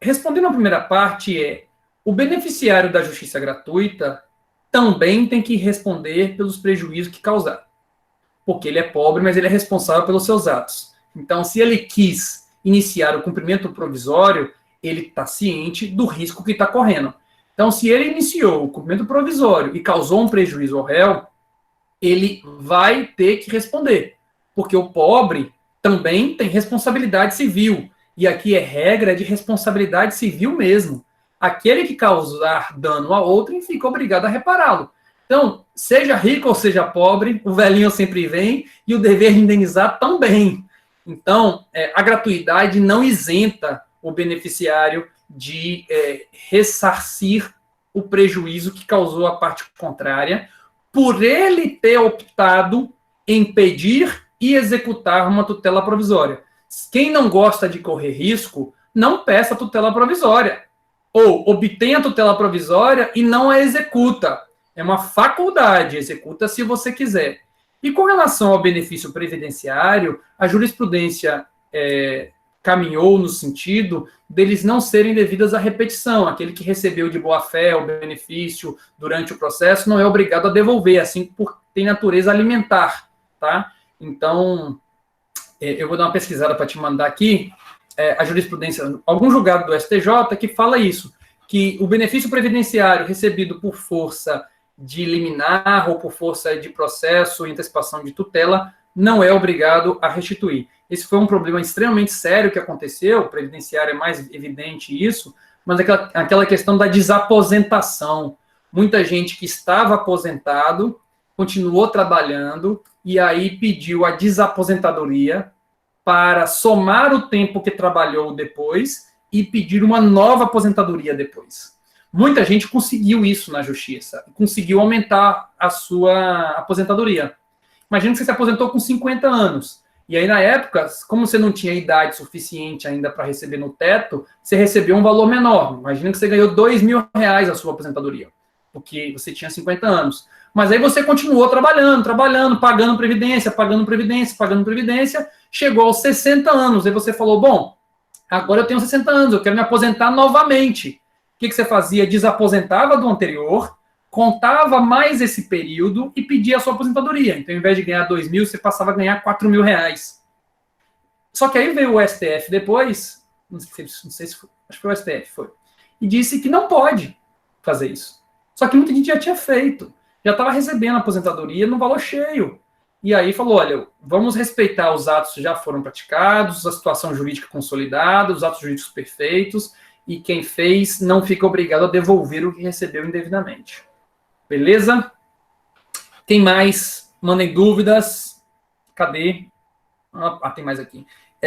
respondendo à primeira parte, o beneficiário da justiça gratuita também tem que responder pelos prejuízos que causar. Porque ele é pobre, mas ele é responsável pelos seus atos. Então, se ele quis iniciar o cumprimento provisório, ele está ciente do risco que está correndo. Então, se ele iniciou o cumprimento provisório e causou um prejuízo ao réu, ele vai ter que responder. Porque o pobre também tem responsabilidade civil. E aqui é regra de responsabilidade civil mesmo. Aquele que causar dano a outrem fica obrigado a repará-lo. Então, seja rico ou seja pobre, o velhinho sempre vem e o dever de indenizar também. Então, a gratuidade não isenta o beneficiário de ressarcir o prejuízo que causou a parte contrária, por ele ter optado em pedir e executar uma tutela provisória. Quem não gosta de correr risco, não peça tutela provisória. Ou obtenha a tutela provisória e não a executa. É uma faculdade, executa se você quiser. E com relação ao benefício previdenciário, a jurisprudência caminhou no sentido deles não serem devidas à repetição. Aquele que recebeu de boa-fé o benefício durante o processo não é obrigado a devolver, assim por tem natureza alimentar, tá? Então, eu vou dar uma pesquisada para te mandar aqui, a jurisprudência, algum julgado do STJ que fala isso, que o benefício previdenciário recebido por força de liminar ou por força de processo e antecipação de tutela não é obrigado a restituir. Esse foi um problema extremamente sério que aconteceu, o previdenciário é mais evidente isso, mas aquela questão da desaposentação. Muita gente que estava aposentado continuou trabalhando e aí pediu a desaposentadoria para somar o tempo que trabalhou depois e pedir uma nova aposentadoria depois. Muita gente conseguiu isso na justiça, conseguiu aumentar a sua aposentadoria. Imagina que você se aposentou com 50 anos. E aí, na época, como você não tinha idade suficiente ainda para receber no teto, você recebeu um valor menor. Imagina que você ganhou R$2.000 a sua aposentadoria, porque você tinha 50 anos. Mas aí você continuou trabalhando, pagando previdência, chegou aos 60 anos. Aí você falou, bom, agora eu tenho 60 anos, eu quero me aposentar novamente. O que você fazia? Desaposentava do anterior, contava mais esse período e pedia a sua aposentadoria. Então, ao invés de ganhar 2.000, você passava a ganhar R$4.000. Só que aí veio o STF depois, não sei se foi, acho que foi o STF, e disse que não pode fazer isso. Só que muita gente já tinha feito, já estava recebendo a aposentadoria no valor cheio. E aí falou, olha, vamos respeitar os atos que já foram praticados, a situação jurídica consolidada, os atos jurídicos perfeitos, e quem fez não fica obrigado a devolver o que recebeu indevidamente. Beleza? Tem mais? Mandem dúvidas. Cadê? Tem mais aqui.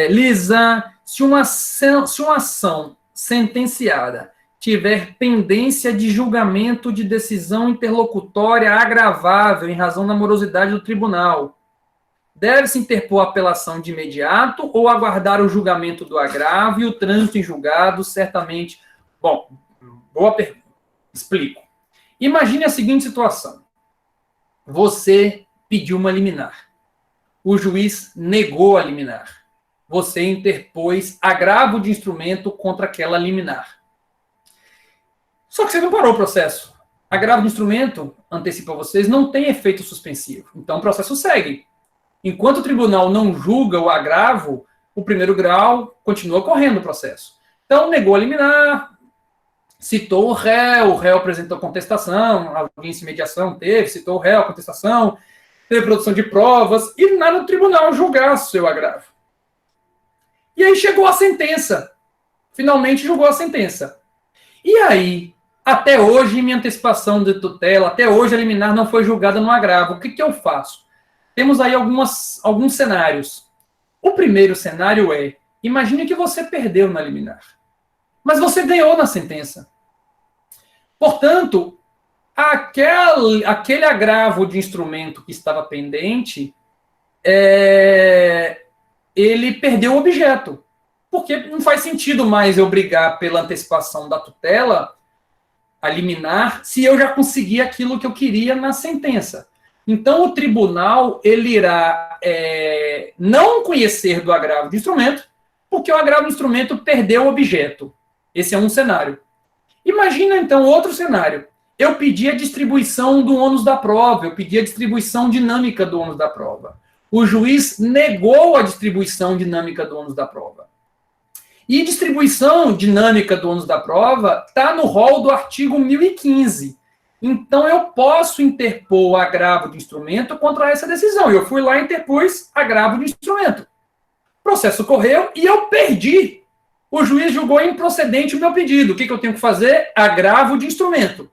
Lisa, se uma ação sentenciada tiver pendência de julgamento de decisão interlocutória agravável em razão da morosidade do tribunal, deve-se interpor apelação de imediato ou aguardar o julgamento do agravo e o trânsito em julgado, certamente? Bom, boa pergunta. Explico. Imagine a seguinte situação. Você pediu uma liminar. O juiz negou a liminar. Você interpôs agravo de instrumento contra aquela liminar. Só que você não parou o processo. Agravo de instrumento, antecipo a vocês, não tem efeito suspensivo. Então o processo segue. Enquanto o tribunal não julga o agravo, o primeiro grau continua correndo o processo. Então negou a liminar, citou o réu apresentou contestação, a audiência de mediação teve, citou o réu, contestação, teve produção de provas, e nada do tribunal julgar o seu agravo. E aí chegou a sentença. Finalmente julgou a sentença. E aí, Até hoje, minha antecipação de tutela, até hoje a liminar não foi julgada no agravo. O que eu faço? Temos aí alguns cenários. O primeiro cenário é, imagine que você perdeu na liminar, mas você ganhou na sentença. Portanto, aquele agravo de instrumento que estava pendente, ele perdeu o objeto. Porque não faz sentido mais eu brigar pela antecipação da tutela, a liminar, se eu já consegui aquilo que eu queria na sentença. Então, o tribunal, ele irá não conhecer do agravo de instrumento, porque o agravo de instrumento perdeu o objeto. Esse é um cenário. Imagina, então, outro cenário. Eu pedi a distribuição do ônus da prova, eu pedi a distribuição dinâmica do ônus da prova. O juiz negou a distribuição dinâmica do ônus da prova. E distribuição dinâmica do ônus da prova está no rol do artigo 1015. Então, eu posso interpor o agravo de instrumento contra essa decisão. Eu fui lá e interpus agravo de instrumento. O processo correu e eu perdi. O juiz julgou improcedente o meu pedido. O que eu tenho que fazer? Agravo de instrumento.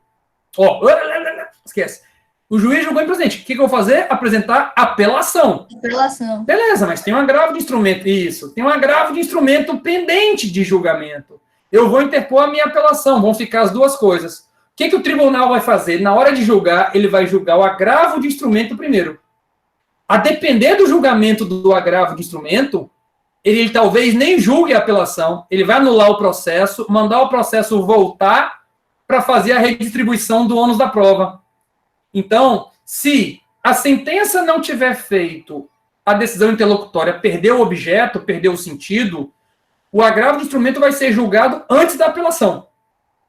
Esquece. O juiz julgou improcedente. O que eu vou fazer? Apresentar apelação. Apelação. Beleza, mas tem um agravo de instrumento. Isso. Tem um agravo de instrumento pendente de julgamento. Eu vou interpor a minha apelação. Vão ficar as duas coisas. O que o tribunal vai fazer? Na hora de julgar, ele vai julgar o agravo de instrumento primeiro. A depender do julgamento do agravo de instrumento, ele talvez nem julgue a apelação. Ele vai anular o processo, mandar o processo voltar para fazer a redistribuição do ônus da prova. Então, se a sentença não tiver feito a decisão interlocutória, perdeu o objeto, perdeu o sentido, o agravo de instrumento vai ser julgado antes da apelação.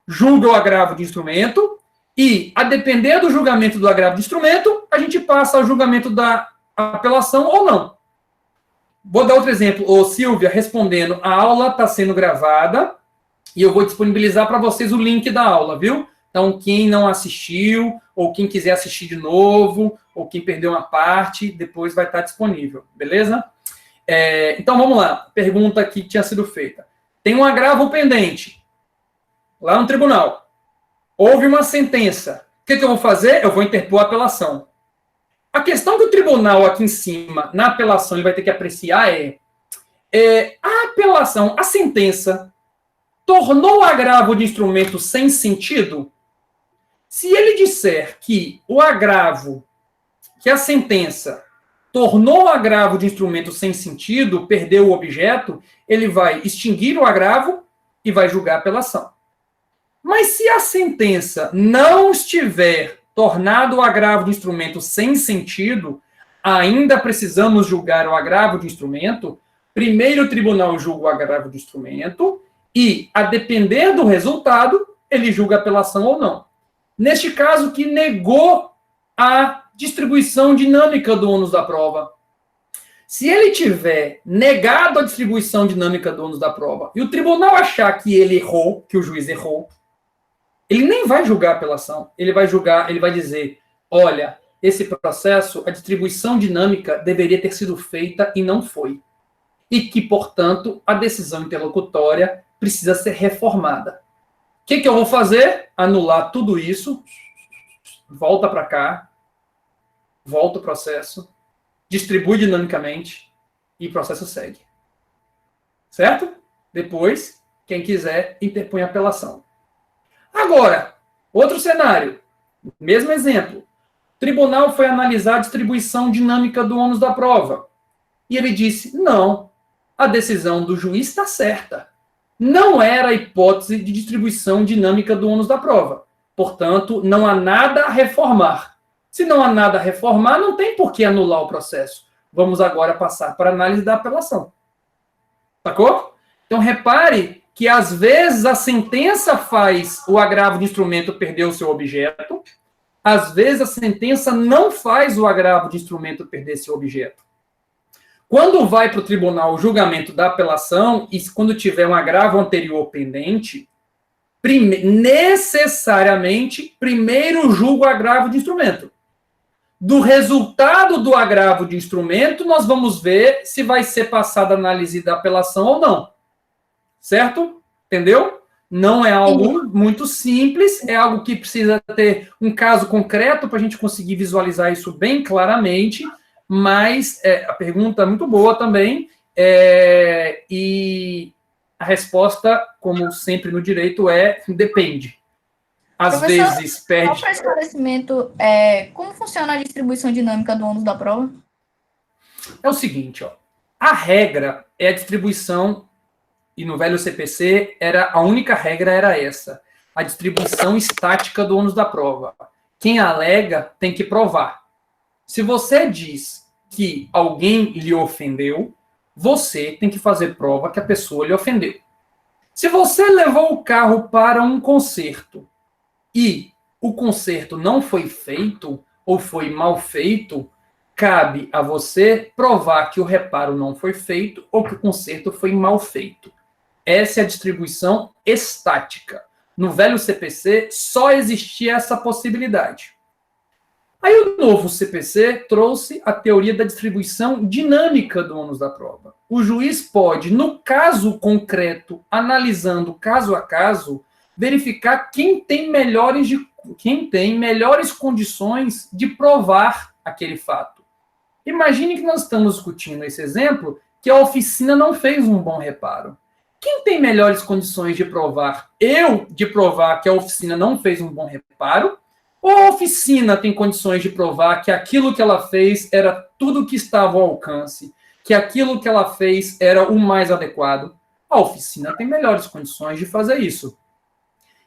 Julga o agravo de instrumento e, a depender do julgamento do agravo de instrumento, a gente passa ao julgamento da apelação ou não. Vou dar outro exemplo. Ô, Silvia, respondendo, a aula está sendo gravada e eu vou disponibilizar para vocês o link da aula, viu? Então, quem não assistiu, ou quem quiser assistir de novo, ou quem perdeu uma parte, depois vai estar disponível, beleza? Então, vamos lá. Pergunta que tinha sido feita. Tem um agravo pendente lá no tribunal. Houve uma sentença. O que eu vou fazer? Eu vou interpor a apelação. A questão que o tribunal aqui em cima, na apelação, ele vai ter que apreciar a apelação, a sentença, tornou o agravo de instrumento sem sentido? Se ele disser que o agravo, que a sentença tornou o agravo de instrumento sem sentido, perdeu o objeto, ele vai extinguir o agravo e vai julgar a apelação. Mas se a sentença não estiver tornado o agravo de instrumento sem sentido, ainda precisamos julgar o agravo de instrumento, primeiro o tribunal julga o agravo de instrumento e, a depender do resultado, ele julga a apelação ou não. Neste caso, que negou a distribuição dinâmica do ônus da prova. Se ele tiver negado a distribuição dinâmica do ônus da prova e o tribunal achar que ele errou, que o juiz errou, ele nem vai julgar a apelação. Ele vai dizer, olha, esse processo, a distribuição dinâmica deveria ter sido feita e não foi. E que, portanto, a decisão interlocutória precisa ser reformada. O que eu vou fazer? Anular tudo isso, volta para cá, volta o processo, distribui dinamicamente e o processo segue. Certo? Depois, quem quiser, interpõe a apelação. Agora, outro cenário, mesmo exemplo. O tribunal foi analisar a distribuição dinâmica do ônus da prova. E ele disse, não, a decisão do juiz está certa. Não era a hipótese de distribuição dinâmica do ônus da prova. Portanto, não há nada a reformar. Se não há nada a reformar, não tem por que anular o processo. Vamos agora passar para a análise da apelação. Sacou? Então, repare que, às vezes, a sentença faz o agravo de instrumento perder o seu objeto. Às vezes, a sentença não faz o agravo de instrumento perder seu objeto. Quando vai para o tribunal o julgamento da apelação, e quando tiver um agravo anterior pendente, necessariamente, primeiro julga o agravo de instrumento. Do resultado do agravo de instrumento, nós vamos ver se vai ser passada a análise da apelação ou não. Certo? Entendeu? Não é algo muito simples, é algo que precisa ter um caso concreto para a gente conseguir visualizar isso bem claramente, mas a pergunta é muito boa também, e a resposta, como sempre no direito, depende. Às Professor, vezes perde... só para esclarecimento, como funciona a distribuição dinâmica do ônus da prova? É o seguinte, ó, a regra é a distribuição, e no velho CPC a única regra era essa, a distribuição estática do ônus da prova. Quem alega tem que provar. Se você diz que alguém lhe ofendeu, você tem que fazer prova que a pessoa lhe ofendeu. Se você levou o carro para um conserto e o conserto não foi feito ou foi mal feito, cabe a você provar que o reparo não foi feito ou que o conserto foi mal feito. Essa é a distribuição estática. No velho CPC, só existia essa possibilidade. Aí o novo CPC trouxe a teoria da distribuição dinâmica do ônus da prova. O juiz pode, no caso concreto, analisando caso a caso, verificar quem tem melhores condições de provar aquele fato. Imagine que nós estamos discutindo esse exemplo, que a oficina não fez um bom reparo. Quem tem melhores condições de provar? De provar que a oficina não fez um bom reparo? Ou a oficina tem condições de provar que aquilo que ela fez era tudo que estava ao alcance, que aquilo que ela fez era o mais adequado? A oficina tem melhores condições de fazer isso.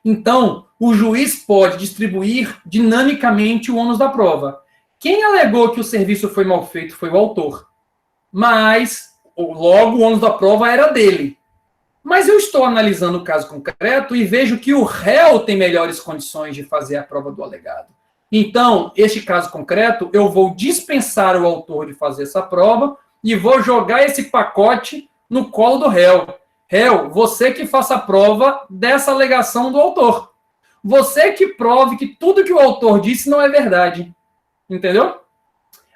Então, o juiz pode distribuir dinamicamente o ônus da prova. Quem alegou que o serviço foi mal feito foi o autor. Mas, logo, o ônus da prova era dele. Mas eu estou analisando o caso concreto e vejo que o réu tem melhores condições de fazer a prova do alegado. Então, este caso concreto, eu vou dispensar o autor de fazer essa prova e vou jogar esse pacote no colo do réu. Réu, você que faça a prova dessa alegação do autor. Você que prove que tudo que o autor disse não é verdade. Entendeu?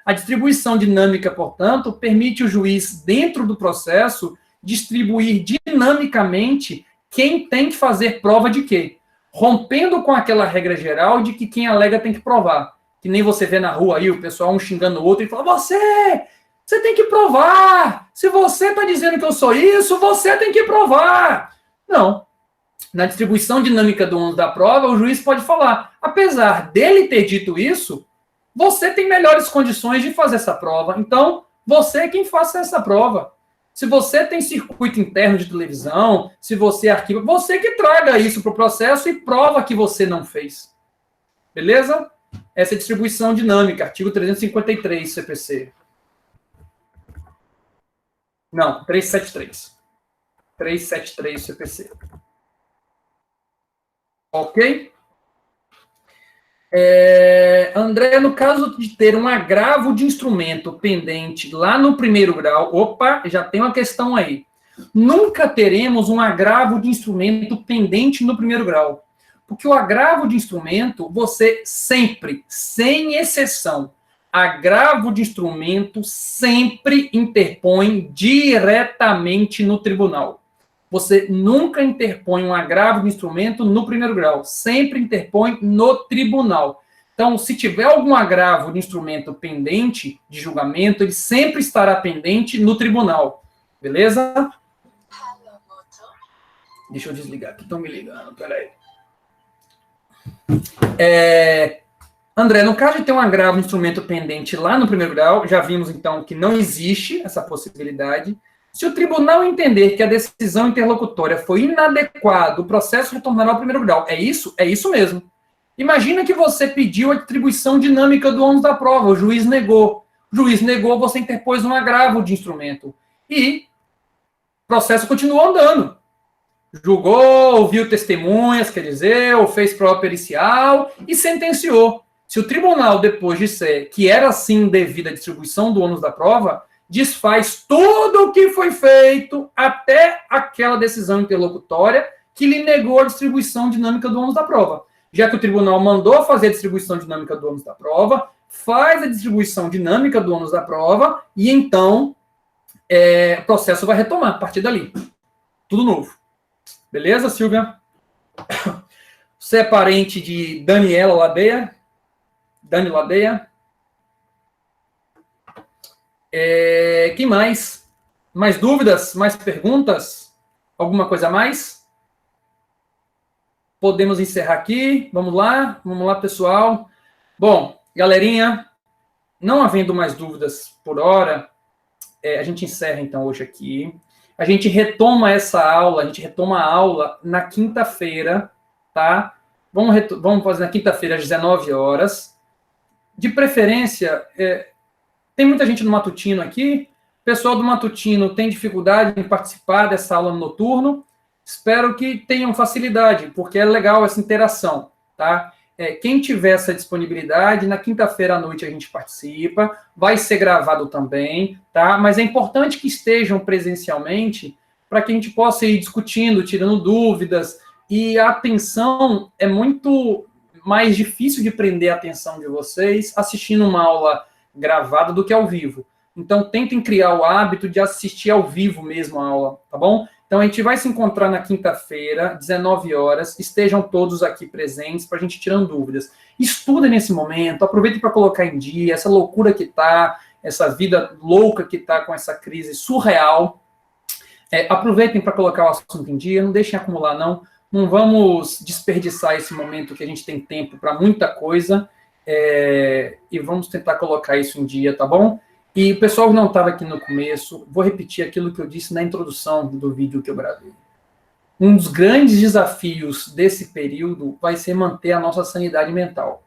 A distribuição dinâmica, portanto, permite o juiz, dentro do processo, distribuir dinamicamente quem tem que fazer prova de quê? Rompendo com aquela regra geral de que quem alega tem que provar. Que nem você vê na rua aí, o pessoal um xingando o outro e fala, você tem que provar! Se você está dizendo que eu sou isso, você tem que provar! Não. Na distribuição dinâmica do ônus da prova, o juiz pode falar, apesar dele ter dito isso, você tem melhores condições de fazer essa prova. Então, você é quem faça essa prova. Se você tem circuito interno de televisão, se você arquiva, você que traga isso para o processo e prova que você não fez. Beleza? Essa é a distribuição dinâmica, artigo 353 CPC. Não, 373. 373 CPC. Ok? André, no caso de ter um agravo de instrumento pendente lá no primeiro grau, já tem uma questão aí. Nunca teremos um agravo de instrumento pendente no primeiro grau. Porque o agravo de instrumento, você sempre, sem exceção, agravo de instrumento sempre interpõe diretamente no tribunal. Você nunca interpõe um agravo de instrumento no primeiro grau, sempre interpõe no tribunal. Então, se tiver algum agravo de instrumento pendente de julgamento, ele sempre estará pendente no tribunal. Beleza? Deixa eu desligar aqui, estão me ligando, peraí. André, no caso de ter um agravo de instrumento pendente lá no primeiro grau, já vimos, então, que não existe essa possibilidade. Se o tribunal entender que a decisão interlocutória foi inadequada, o processo retornará ao primeiro grau. É isso? É isso mesmo. Imagina que você pediu a distribuição dinâmica do ônus da prova, o juiz negou. O juiz negou, você interpôs um agravo de instrumento. E o processo continuou andando. Julgou, ouviu testemunhas, quer dizer, ou fez prova pericial e sentenciou. Se o tribunal, depois disser que era sim devida a distribuição do ônus da prova, desfaz tudo o que foi feito até aquela decisão interlocutória que lhe negou a distribuição dinâmica do ônus da prova. Já que o tribunal mandou fazer a distribuição dinâmica do ônus da prova, faz a distribuição dinâmica do ônus da prova e então o processo vai retomar a partir dali. Tudo novo. Beleza, Silvia? Você é parente de Daniela Ladeia? Dani Ladeia? Quem mais? Mais dúvidas? Mais perguntas? Alguma coisa a mais? Podemos encerrar aqui. Vamos lá, pessoal. Bom, galerinha, não havendo mais dúvidas por hora, a gente encerra então hoje aqui. A gente retoma essa aula, a aula na quinta-feira, tá? Vamos fazer na quinta-feira às 19 horas. De preferência, tem muita gente no matutino aqui. O pessoal do matutino tem dificuldade em participar dessa aula no noturno. Espero que tenham facilidade, porque é legal essa interação, tá? Quem tiver essa disponibilidade, na quinta-feira à noite a gente participa, vai ser gravado também, tá? Mas é importante que estejam presencialmente para que a gente possa ir discutindo, tirando dúvidas, e a atenção é muito mais difícil de prender a atenção de vocês assistindo uma aula gravada do que ao vivo. Então, tentem criar o hábito de assistir ao vivo mesmo a aula, tá bom? Então, a gente vai se encontrar na quinta-feira, 19 horas. Estejam todos aqui presentes para a gente tirando dúvidas. Estudem nesse momento, aproveitem para colocar em dia essa loucura que está, essa vida louca que está com essa crise surreal. Aproveitem para colocar o assunto em dia, não deixem acumular, não. Não vamos desperdiçar esse momento que a gente tem tempo para muita coisa, e vamos tentar colocar isso em dia, tá bom? E o pessoal que não estava aqui no começo, vou repetir aquilo que eu disse na introdução do vídeo que eu gravei. Um dos grandes desafios desse período vai ser manter a nossa sanidade mental.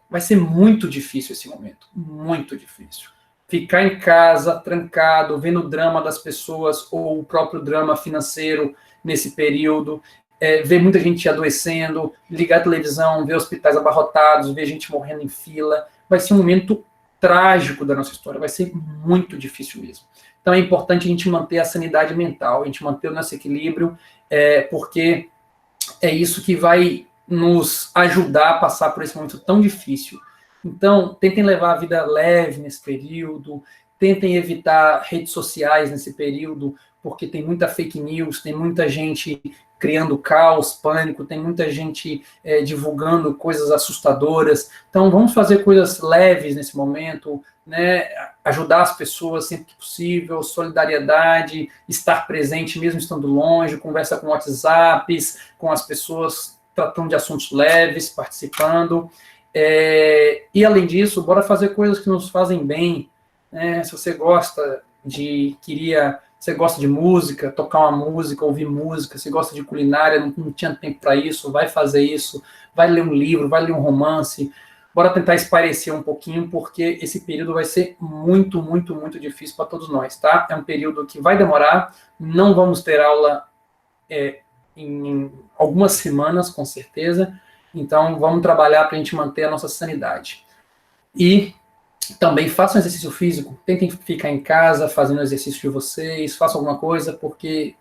Vai ser muito difícil esse momento, muito difícil. Ficar em casa, trancado, vendo o drama das pessoas ou o próprio drama financeiro nesse período, ver muita gente adoecendo, ligar a televisão, ver hospitais abarrotados, ver gente morrendo em fila, vai ser um momento trágico da nossa história, vai ser muito difícil mesmo. Então é importante a gente manter a sanidade mental, a gente manter o nosso equilíbrio, porque é isso que vai nos ajudar a passar por esse momento tão difícil. Então, tentem levar a vida leve nesse período, tentem evitar redes sociais nesse período, porque tem muita fake news, tem muita gente criando caos, pânico, tem muita gente divulgando coisas assustadoras. Então, vamos fazer coisas leves nesse momento, né? Ajudar as pessoas sempre que possível, solidariedade, estar presente mesmo estando longe, conversa com WhatsApps, com as pessoas tratando de assuntos leves, participando. E, além disso, bora fazer coisas que nos fazem bem, né? Se você gosta você gosta de música, tocar uma música, ouvir música, você gosta de culinária, não tinha tempo para isso, vai fazer isso, vai ler um livro, vai ler um romance, bora tentar espairecer um pouquinho, porque esse período vai ser muito, muito, muito difícil para todos nós, tá? É um período que vai demorar, não vamos ter aula em algumas semanas, com certeza, então vamos trabalhar para a gente manter a nossa sanidade. E também façam exercício físico, tentem ficar em casa fazendo exercício de vocês, façam alguma coisa, porque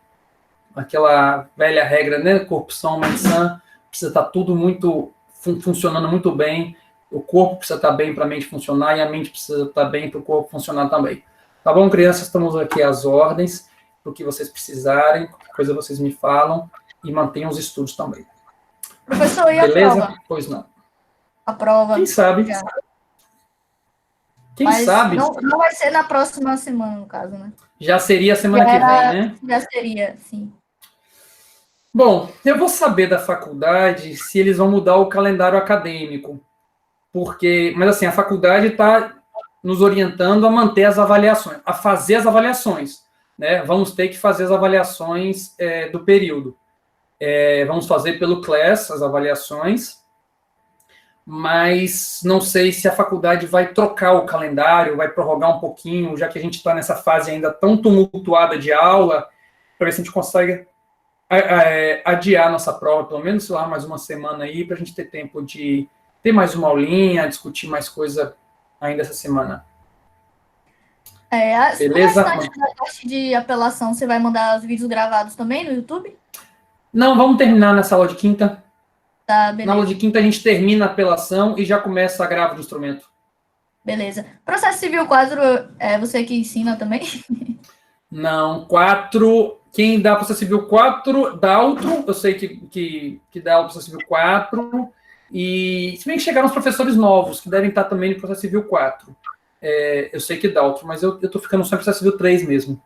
aquela velha regra, né, corpo são, mente sã, precisa estar tudo muito funcionando muito bem, o corpo precisa estar bem para a mente funcionar e a mente precisa estar bem para o corpo funcionar também. Tá bom, crianças? Estamos aqui às ordens, do que vocês precisarem, qualquer coisa vocês me falam, e mantenham os estudos também. Professor, e beleza? A prova? Pois não. A prova. Quem sabe? Já. Quem sabe? Não vai ser na próxima semana, no caso, né? Já seria semana que vem, né? Já seria, sim. Bom, eu vou saber da faculdade se eles vão mudar o calendário acadêmico. Mas assim, a faculdade está nos orientando a manter as avaliações, a fazer as avaliações, né? Vamos ter que fazer as avaliações do período. Vamos fazer pelo CLASS as avaliações, mas não sei se a faculdade vai trocar o calendário, vai prorrogar um pouquinho, já que a gente está nessa fase ainda tão tumultuada de aula, para ver se a gente consegue adiar nossa prova, pelo menos, sei lá, mais uma semana aí, para a gente ter tempo de ter mais uma aulinha, discutir mais coisa ainda essa semana. Beleza? Na parte de apelação, você vai mandar os vídeos gravados também no YouTube? Não, vamos terminar nessa aula de quinta. Tá, beleza. Na aula de quinta a gente termina a apelação e já começa a grava do instrumento. Beleza. Processo civil quadro, você que ensina também? Não, 4. Quem dá processo civil 4, Daltro, eu sei que dá o processo civil 4. E se bem que chegaram os professores novos, que devem estar também no processo civil 4. Eu sei que Daltro, mas eu tô ficando só em processo civil 3 mesmo.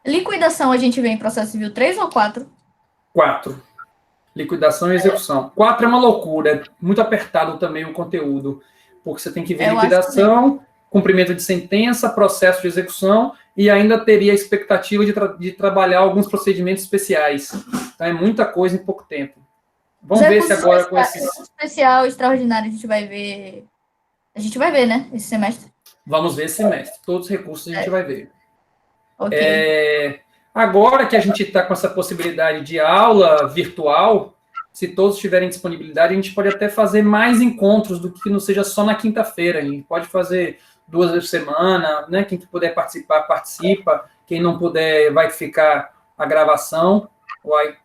Liquidação, a gente vê em processo civil 3 ou 4? 4. Liquidação e execução. 4 é uma loucura, é muito apertado também o conteúdo, porque você tem que ver liquidação, cumprimento de sentença, processo de execução, e ainda teria a expectativa de trabalhar alguns procedimentos especiais. Então é muita coisa em pouco tempo. Vamos ver se agora com esses... Especial, extraordinário, a gente vai ver... A gente vai ver, né, esse semestre? Vamos ver esse semestre. Todos os recursos a gente vai ver. Ok. Agora que a gente está com essa possibilidade de aula virtual, se todos tiverem disponibilidade, a gente pode até fazer mais encontros do que não seja só na quinta-feira. A gente pode fazer 2 vezes por semana, né? Quem puder participar, participa. Quem não puder, vai ficar a gravação. Uai,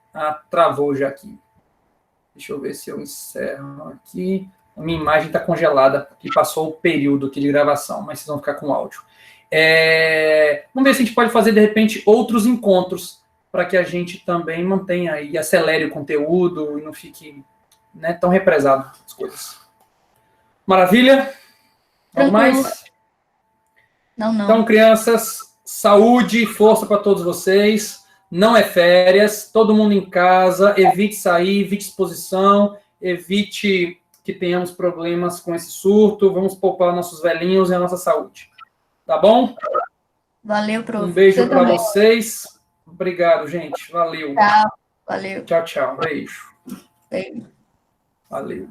travou já aqui. Deixa eu ver se eu encerro aqui. A minha imagem está congelada, porque passou o período aqui de gravação, mas vocês vão ficar com áudio. Vamos ver se a gente pode fazer, de repente, outros encontros, para que a gente também mantenha e acelere o conteúdo e não fique, né, tão represado as coisas. Maravilha? Algo mais? Não. Então, crianças, saúde e força para todos vocês. Não é férias, todo mundo em casa, evite sair, evite exposição, evite que tenhamos problemas com esse surto, vamos poupar nossos velhinhos e a nossa saúde. Tá bom? Valeu, prof. Um beijo para vocês. Obrigado, gente. Valeu. Tchau. Valeu. Tchau, tchau. Beijo. Beijo. Valeu.